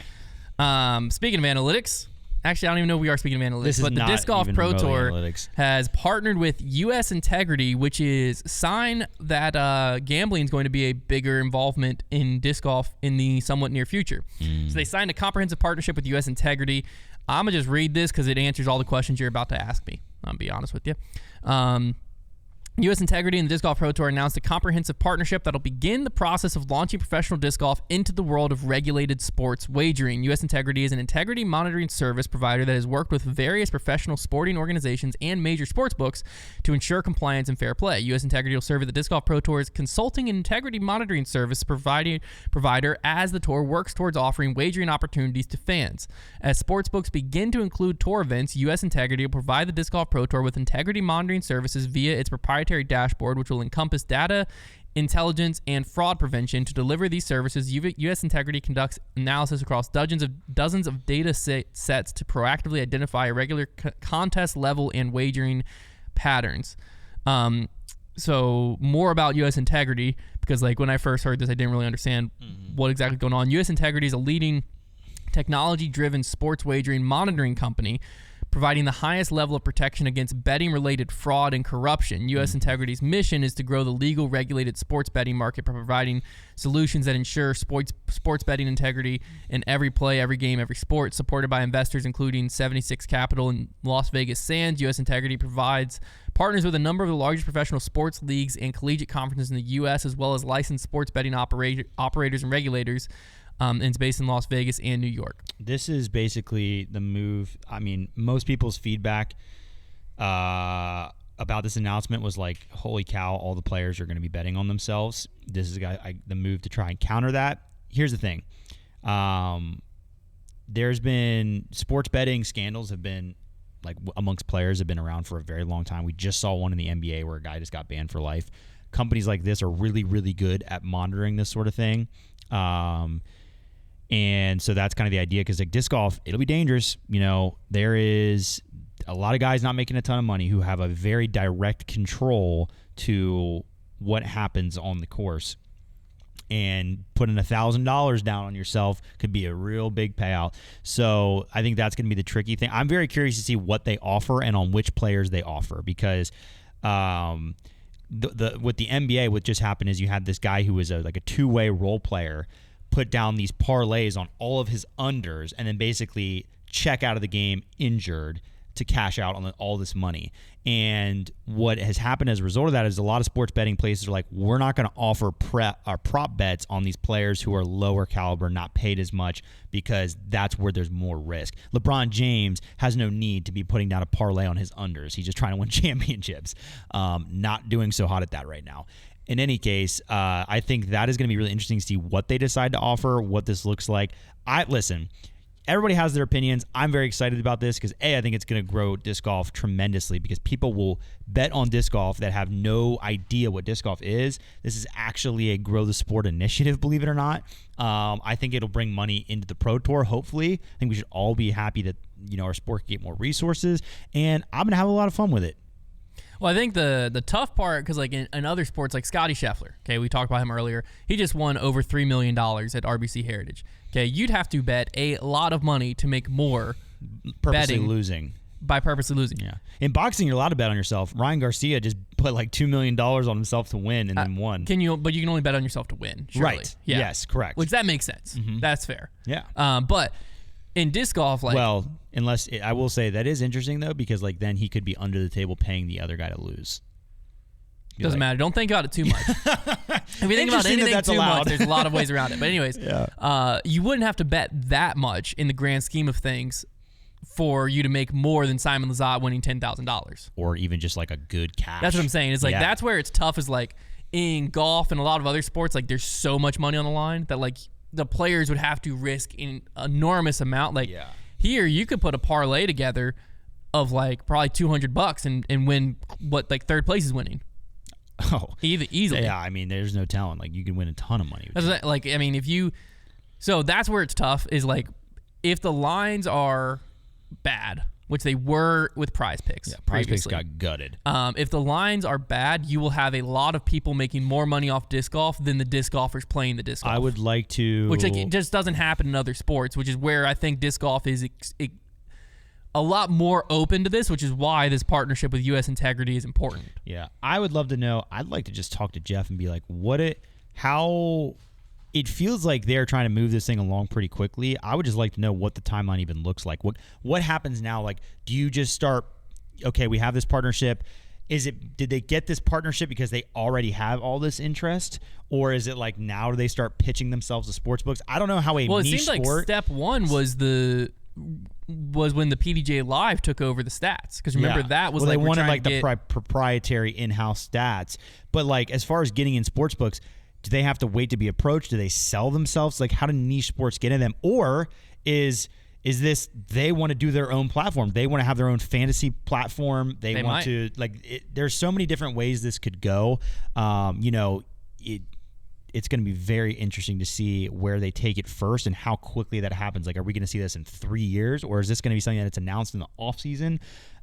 Speaking of analytics, actually, I don't even know if we are speaking of analytics, this but the Disc Golf Pro Tour has partnered with US Integrity, which is a sign that gambling is going to be a bigger involvement in disc golf in the somewhat near future. So they signed a comprehensive partnership with US Integrity. I'm going to just read this because it answers all the questions you're about to ask me. I'll be honest with you. U.S. Integrity and the Disc Golf Pro Tour announced a comprehensive partnership that will begin the process of launching professional disc golf into the world of regulated sports wagering. U.S. Integrity is an integrity monitoring service provider that has worked with various professional sporting organizations and major sports books to ensure compliance and fair play. U.S. Integrity will serve as the Disc Golf Pro Tour's consulting and integrity monitoring service provider as the tour works towards offering wagering opportunities to fans. As sports books begin to include tour events, U.S. Integrity will provide the Disc Golf Pro Tour with integrity monitoring services via its proprietary dashboard, which will encompass data, intelligence, and fraud prevention. To deliver these services, U.S. Integrity conducts analysis across dozens of data sets to proactively identify irregular contest level and wagering patterns. So more about U.S. Integrity, because like when I first heard this, I didn't really understand what exactly going on. U.S. Integrity is a leading technology-driven sports wagering monitoring company, providing the highest level of protection against betting-related fraud and corruption. U.S. Integrity's mission is to grow the legal, regulated sports betting market by providing solutions that ensure sports betting integrity in every play, every game, every sport. Supported by investors including 76 Capital and Las Vegas Sands, U.S. Integrity partners with a number of the largest professional sports leagues and collegiate conferences in the U.S., as well as licensed sports betting operators and regulators. And it's based in Las Vegas and New York. This is basically the move. I mean, most people's feedback about this announcement was like, holy cow, all the players are going to be betting on themselves. This is the move to try and counter that. Here's the thing. There's been sports betting scandals have been like amongst players have been around for a very long time. We just saw one in the NBA where a guy just got banned for life. Companies like this are really, really good at monitoring this sort of thing. And so that's kind of the idea, because like disc golf, it'll be dangerous. You know, there is a lot of guys not making a ton of money who have a very direct control to what happens on the course. And putting $1,000 down on yourself could be a real big payout. So I think that's going to be the tricky thing. I'm very curious to see what they offer and on which players they offer, because with the NBA, what just happened is you had this guy who was a two-way role player put down these parlays on all of his unders and then basically check out of the game injured to cash out on all this money. And what has happened as a result of that is a lot of sports betting places are like, we're not going to offer prop bets on these players who are lower caliber, not paid as much, because that's where there's more risk. LeBron James has no need to be putting down a parlay on his unders. He's just trying to win championships. Not doing so hot at that right now. In any case, I think that is going to be really interesting to see what they decide to offer, what this looks like. Listen, everybody has their opinions. I'm very excited about this because, I think it's going to grow disc golf tremendously, because people will bet on disc golf that have no idea what disc golf is. This is actually a grow the sport initiative, believe it or not. I think it'll bring money into the Pro Tour, hopefully. I think we should all be happy that our sport can get more resources, and I'm going to have a lot of fun with it. Well, I think the tough part, because like in other sports, like Scotty Scheffler, okay, we talked about him earlier. He just won over $3 million at RBC Heritage. Okay, you'd have to bet a lot of money to make more purposely losing. By purposely losing. Yeah. In boxing, you're allowed to bet on yourself. Ryan Garcia just put like $2 million on himself to win and then won. But you can only bet on yourself to win, surely. Right. Yeah. Yes, correct. Which that makes sense. Mm-hmm. That's fair. Yeah. But in disc golf, I will say that is interesting though, because like then he could be under the table paying the other guy to lose. Doesn't matter. Don't think about it too much. If you think about anything too much, there's a lot of ways around it. But anyways, you wouldn't have to bet that much in the grand scheme of things for you to make more than Simon Lizotte winning $10,000. Or even just like a good cash. That's what I'm saying. It's like that's where it's tough, is like in golf and a lot of other sports, like there's so much money on the line that like the players would have to risk an enormous amount. Like here, you could put a parlay together of like probably $200 and win what like third place is winning. Oh, easily. Yeah, I mean, there's no telling. Like, you can win a ton of money. So that's where it's tough, is like if the lines are bad, which they were with Prize Picks. Yeah, Prize Picks got gutted. If the lines are bad, you will have a lot of people making more money off disc golf than the disc golfers playing the disc golf. I would like to... Which it just doesn't happen in other sports, which is where I think disc golf is a lot more open to this, which is why this partnership with U.S. Integrity is important. Yeah. I would love to know. I'd like to just talk to Jeff and be like, how... It feels like they're trying to move this thing along pretty quickly. I would just like to know what the timeline even looks like. What happens now? Like, do you just start, okay, we have this partnership. Did they get this partnership because they already have all this interest? Or is it like now do they start pitching themselves to sports books? I don't know how it seems like step one was when the PDJ Live took over the stats. Because remember, that was they wanted like the proprietary in-house stats. But like as far as getting in sports books, do they have to wait to be approached? Do they sell themselves? Like, how do niche sports get in them? Or is this they want to do their own platform? They want to have their own fantasy platform. They want to there's so many different ways this could go. It's going to be very interesting to see where they take it first and how quickly that happens. Like, are we going to see this in 3 years, or is this going to be something that's announced in the off season?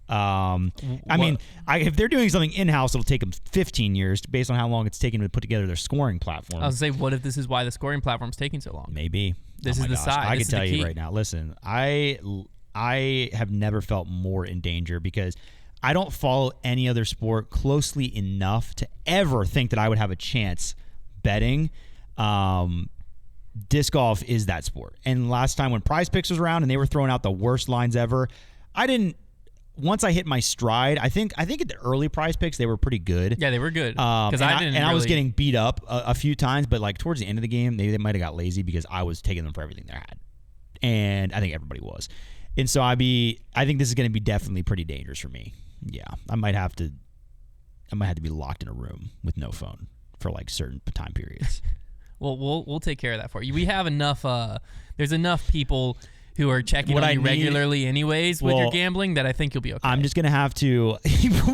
If they're doing something in-house, it'll take them 15 years based on how long it's taken to put together their scoring platform. I was going to say, what if this is why the scoring platform is taking so long? Maybe. This is the side. I can tell you right now, listen, I have never felt more in danger because I don't follow any other sport closely enough to ever think that I would have a chance betting. Disc golf is that sport. And last time when Prize Picks was around and they were throwing out the worst lines ever, once I hit my stride, I think at the early Prize Picks they were pretty good. Yeah, they were good. I was getting beat up a few times, but like towards the end of the game, they might have got lazy because I was taking them for everything they had, and I think everybody was. And so I think this is going to be definitely pretty dangerous for me. Yeah, I might have to be locked in a room with no phone for like certain time periods. Well, we'll take care of that for you. We have enough. There's enough people who are checking on you regularly anyways with your gambling that I think you'll be okay. I'm just going to have to...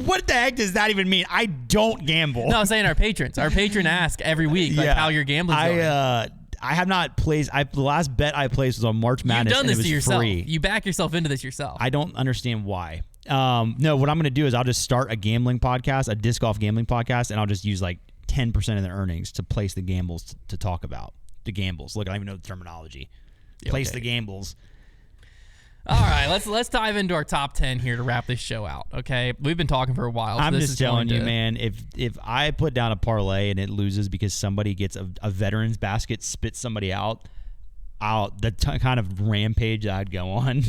What the heck does that even mean? I don't gamble. No, I'm saying our patrons. Our patron ask every week how your gambling's going. I have not placed... The last bet I placed was on March Madness. You've done this and it was to yourself. Free. You back yourself into this yourself. I don't understand why. No, what I'm going to do is I'll just start a gambling podcast, a disc golf gambling podcast, and I'll just use like 10% of the earnings to place the gambles to talk about. The gambles. Look, I don't even know the terminology. Place the gambles. All right, let's dive into our top 10 here to wrap this show out. Okay, we've been talking for a while. So I'm just telling you, man. If I put down a parlay and it loses because somebody gets a veterans basket, spits somebody out, the kind of rampage I'd go on.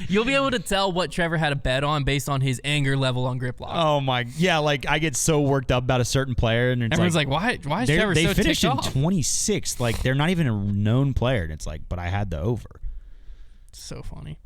You'll be able to tell what Trevor had a bet on based on his anger level on grip lock. Oh my, yeah, like I get so worked up about a certain player, and it's everyone's like, why is Trevor so ticked off? They finished in 26th, like they're not even a known player, and it's like, but I had the over. So funny.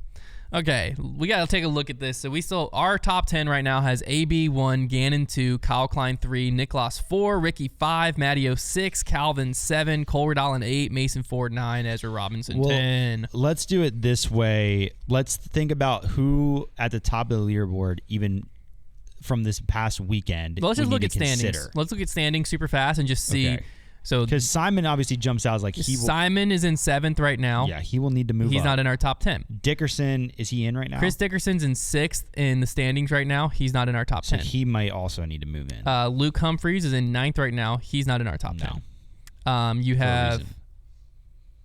Okay, we got to take a look at this. So our top 10 right now has AB 1, Gannon 2, Kyle Klein 3, Niklas 4, Ricky 5, Matteo 6, Calvin 7, Cole Redallen 8, Mason Ford 9, Ezra Robinson 10. Let's do it this way. Let's think about who at the top of the leaderboard, even from this past weekend. Well, let's just look at standings. Let's look at standings super fast and just see. Okay. So because Simon obviously jumps out as like Simon is in 7th right now. Yeah, he will need to move. He's not in our top 10. Dickerson, is he in right now? Chris Dickerson's in 6th in the standings right now. He's not in our top 10. So he might also need to move in. Luke Humphreys is in 9th right now. He's not in our top 10. You have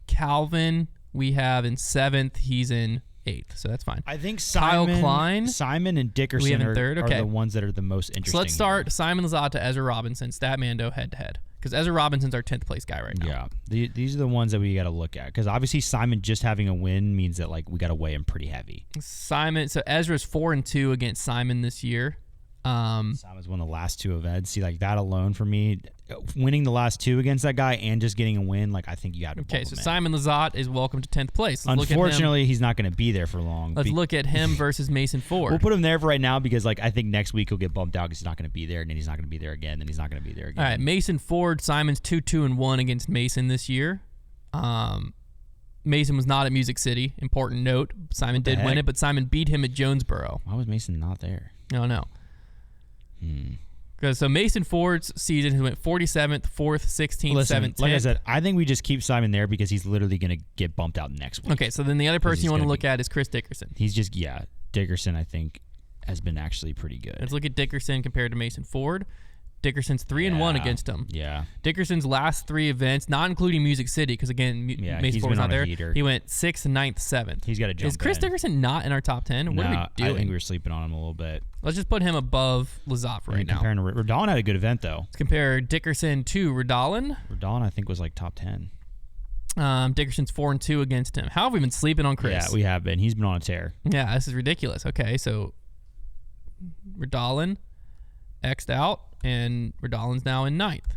Calvin. We have in 7th. He's in 8th, so that's fine. I think Kyle Klein, Simon and Dickerson are the ones that are the most interesting. So let's start Simon Lizotte to Ezra Robinson, Statmando head to head. Because Ezra Robinson's our 10th place guy right now. Yeah, these are the ones that we got to look at. Because obviously Simon just having a win means that like we got to weigh him pretty heavy. So Ezra's 4-2 against Simon this year. Simon's won the last 2 events. See, like that alone for me, winning the last 2 against that guy and just getting a win, like I think you got to. Okay, so Simon Lizotte is welcome to 10th place. Unfortunately, he's not going to be there for long. Let's look at him versus Mason Ford. We'll put him there for right now because like I think next week he'll get bumped out because he's not going to be there, and then he's not going to be there again, and he's not going to be there again. All right, Mason Ford. Simon's 2-2-1 against Mason this year. Mason was not at Music City. Important note. Simon did win it, but Simon beat him at Jonesboro. Why was Mason not there? No. Because so Mason Ford's season, he went 47th, 4th, 16th, 7th, 10th. Like I said, I think we just keep Simon there because he's literally going to get bumped out next week. Okay, so then the other person you want to look at is Chris Dickerson. He's just, Dickerson, I think, has been actually pretty good. Let's look at Dickerson compared to Mason Ford. Dickerson's 3-1 against him. Yeah. Dickerson's last 3 events, not including Music City, because again, Mason Ford's not there. He went 6th, 9th, 7th. He's got to jump. Is Chris Dickerson not in our top 10? What are we doing? I think we're sleeping on him a little bit. Let's just put him above Lazat for right now. Comparing to Radalin had a good event though. Let's compare Dickerson to Radalin. Radalin I think was like top 10. Dickerson's 4-2 against him. How have we been sleeping on Chris? Yeah, we have been. He's been on a tear. Yeah, this is ridiculous. Okay, so Radalin X'd out, and Radalin's now in 9th.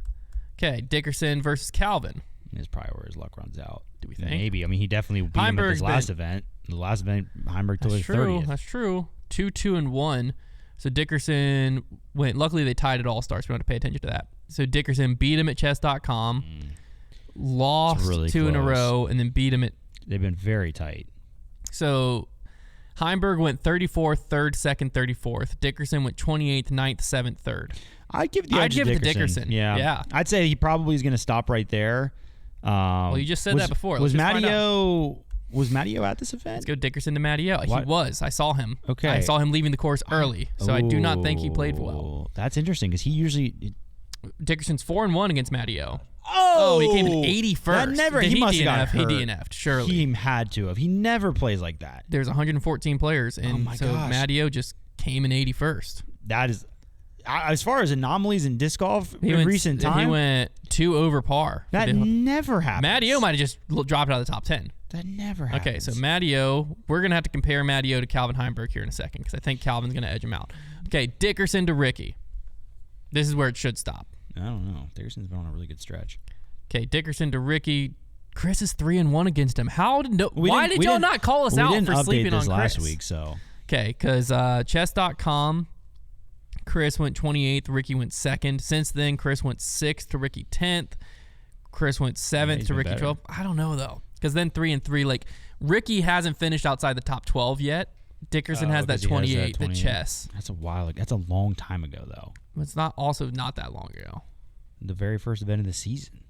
Okay, Dickerson versus Calvin. Is probably where his luck runs out. Do we think? Maybe. I mean, he definitely beat him at his last event. The last event, Heimberg took his 30th. That's true. 2-2-1. So Dickerson went. Luckily, they tied at All Stars. We don't have to pay attention to that. So Dickerson beat him at chess.com, lost really 2 in a row, and then beat him at. They've been very tight. So Heimberg went 34th, 3rd, 2nd, 34th. Dickerson went 28th, 9th, 7th, 3rd. I'd give the edge to Dickerson. Yeah. I'd say he probably is going to stop right there. Well, you just said that before. Was Matteo at this event? Let's go Dickerson to Matteo. He was. I saw him. Okay. I saw him leaving the course early, so I do not think he played well. That's interesting because he usually... Dickerson's 4-1 against Matteo. Oh, he came in 81st. He must have gotten hurt. He DNF'd, surely. He had to have. He never plays like that. There's 114 players, and gosh. Matteo just came in 81st. That is... As far as anomalies in disc golf in recent time, he went 2 over par. That never happens. Matteo might have just dropped out of the top 10. That never happens. Okay, so Matteo, we're going to have to compare Matteo to Calvin Heimberg here in a second because I think Calvin's going to edge him out. Okay, Dickerson to Ricky. This is where it should stop. I don't know. Dickerson's been on a really good stretch. Okay, Dickerson to Ricky. Chris is 3-1 against him. Why did y'all not call us out for sleeping on Chris? Last week, so. Okay, because chess.com, Chris went 28th, Ricky went 2nd. Since then, Chris went 6th to Ricky 10th. Chris went 7th to Ricky 12th. I don't know, though, because then 3-3. Like, Ricky hasn't finished outside the top 12 yet. Dickerson has that 28th at chess. That's a while ago. That's a long time ago, though. It's not that long ago. The very first event of the season.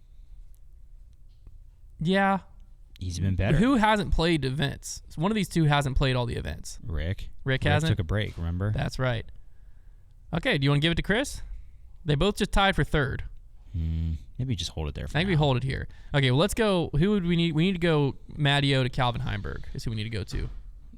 Yeah. He's been better. Who hasn't played events? One of these two hasn't played all the events. Rick hasn't? Took a break, remember? That's right. Okay, do you want to give it to Chris? They both just tied for 3rd. Maybe just hold it there for I think we hold it here. Okay, well, let's go. Who would we need? We need to go Matteo to Calvin Heimberg is who we need to go to.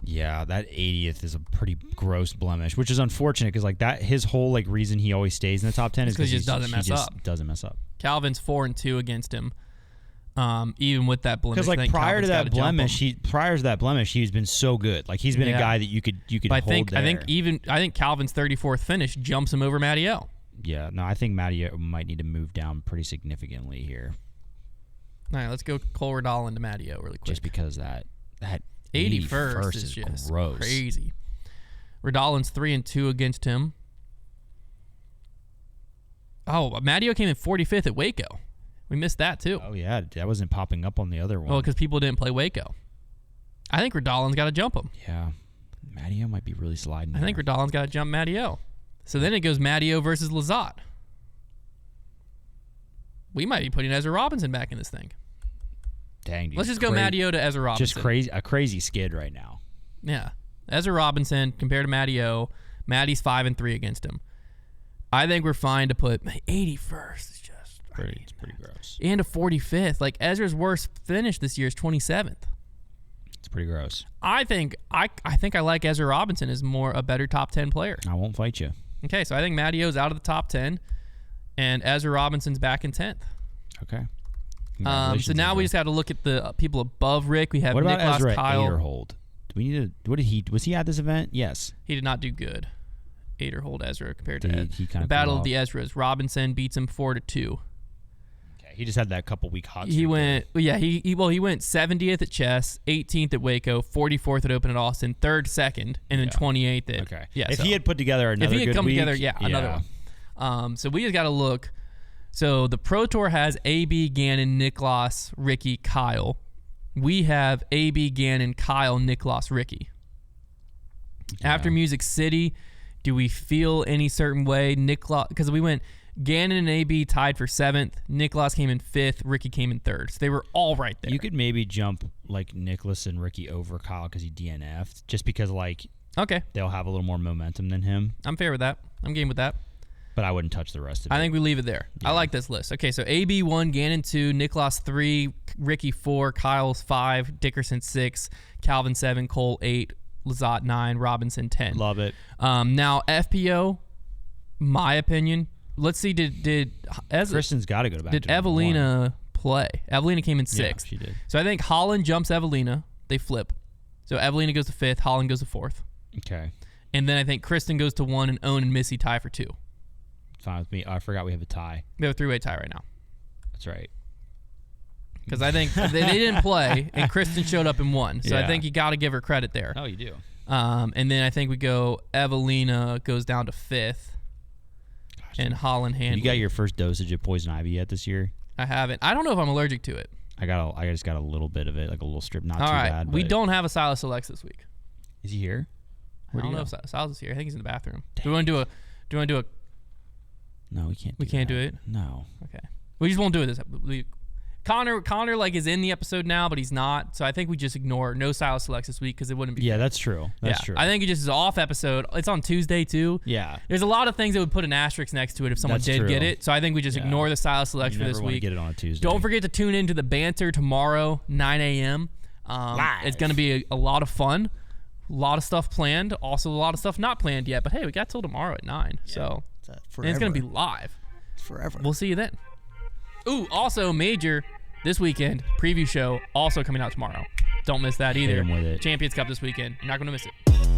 Yeah, that 80th is a pretty gross blemish, which is unfortunate because like that his whole like reason he always stays in the top 10 is because he just doesn't mess up. Calvin's 4-2 against him, even with that blemish. Because like prior to that blemish, he's been so good. Like he's been a guy that you could hold there. I think Calvin's 34th finish jumps him over Matteo. Yeah, no, I think Matteo might need to move down pretty significantly here. All right, let's go Cole Radalin to Matteo really quick. Just because that 81st is just gross. Crazy. Radalin's 3-2 against him. Oh, Matteo came in 45th at Waco. We missed that too. Oh yeah, that wasn't popping up on the other one. Well, because people didn't play Waco. I think Radalin's got to jump him. Yeah, Matteo might be really sliding. I think Radalin's got to jump Matteo. So then it goes Matteo versus Lazat. We might be putting Ezra Robinson back in this thing. Dang, dude. Let's just go Matteo to Ezra Robinson. Just a crazy skid right now. Yeah. Ezra Robinson compared to Matteo. Maddie's 5-3 against him. I think we're fine to put 81st. It's just it's pretty gross. And a 45th. Like Ezra's worst finish this year is 27th. It's pretty gross. I think I like Ezra Robinson as a better top 10 player. I won't fight you. Okay, so I think Matteo's out of the top 10, and Ezra Robinson's back in 10th. Okay. So now we just got to look at the people above Rick. We have what about Nicholas Ezra Kyle. Aderhold? Do we need to? Was he at this event? Yes. He did not do good. Aderhold Ezra compared to the Battle of the Ezras. Robinson beats him 4-2. Okay, he just had that couple week hot. He went 70th at chess, 18th at Waco, 44th at Open at Austin, 3rd, 2nd, and then 28th at. Okay. Yeah. If he had put together another if he had good come week, together, another one. So we just got to look. So the Pro Tour has AB, Gannon, Niklas, Ricky, Kyle. We have AB, Gannon, Kyle, Niklas, Ricky. Yeah. After Music City, Do we feel any certain way? Niklas, because we went Gannon and AB tied for 7th. Niklas came in 5th. Ricky came in 3rd. So they were all right there. You could maybe jump like Niklas and Ricky over Kyle because he DNF'd, just because like they'll have a little more momentum than him. I'm fair with that. I'm game with that. But I wouldn't touch the rest of it. I think we leave it there. Yeah. I like this list. Okay, so AB 1, Gannon 2, Niklas 3, Ricky 4, Kyle's 5, Dickerson 6, Calvin 7, Cole 8, Lazat 9, Robinson 10. Love it. Now FPO, my opinion. Let's see. Did Kristen's got to go back? Did to Evelina play? Evelina came in 6th. Yeah, she did. So I think Holland jumps Evelina. They flip. So Evelina goes to 5th. Holland goes to 4th. Okay. And then I think Kristen goes to 1, and Owen and Missy tie for 2. Fine with me. Oh, I forgot we have a tie. We have a 3-way tie right now. That's right. Because I think they didn't play, and Kristen showed up and won. So I think you got to give her credit there. Oh, you do. And then I think we go Evelina goes down to 5th, and Holland Handley. You got your first dosage of poison ivy yet this year? I haven't. I don't know if I'm allergic to it. I just got a little bit of it, like a little strip, not All too right. bad. We don't have a Silas Alex this week. Is he here? I don't know if Silas is here. I think he's in the bathroom. Do we want to do a? No, we can't. We can't do it. No. Okay. We just won't do it this. Connor like is in the episode now, but he's not. So I think we just ignore no Silas Selects this week because it wouldn't be. Yeah, fair. that's true. That's true. I think it just is an off episode. It's on Tuesday too. Yeah. There's a lot of things that would put an asterisk next to it if someone did get it. So I think we just ignore the Silas Selects for this week. Get it on a Tuesday. Don't forget to tune into the banter tomorrow, 9 a.m. It's going to be a lot of fun. A lot of stuff planned. Also, a lot of stuff not planned yet. But hey, we got till tomorrow at 9. Yeah, so and it's going to be live. It's forever. We'll see you then. Ooh, also major this weekend preview show also coming out tomorrow. Don't miss that either. Hit 'em with it. Champions Cup this weekend. You're not going to miss it.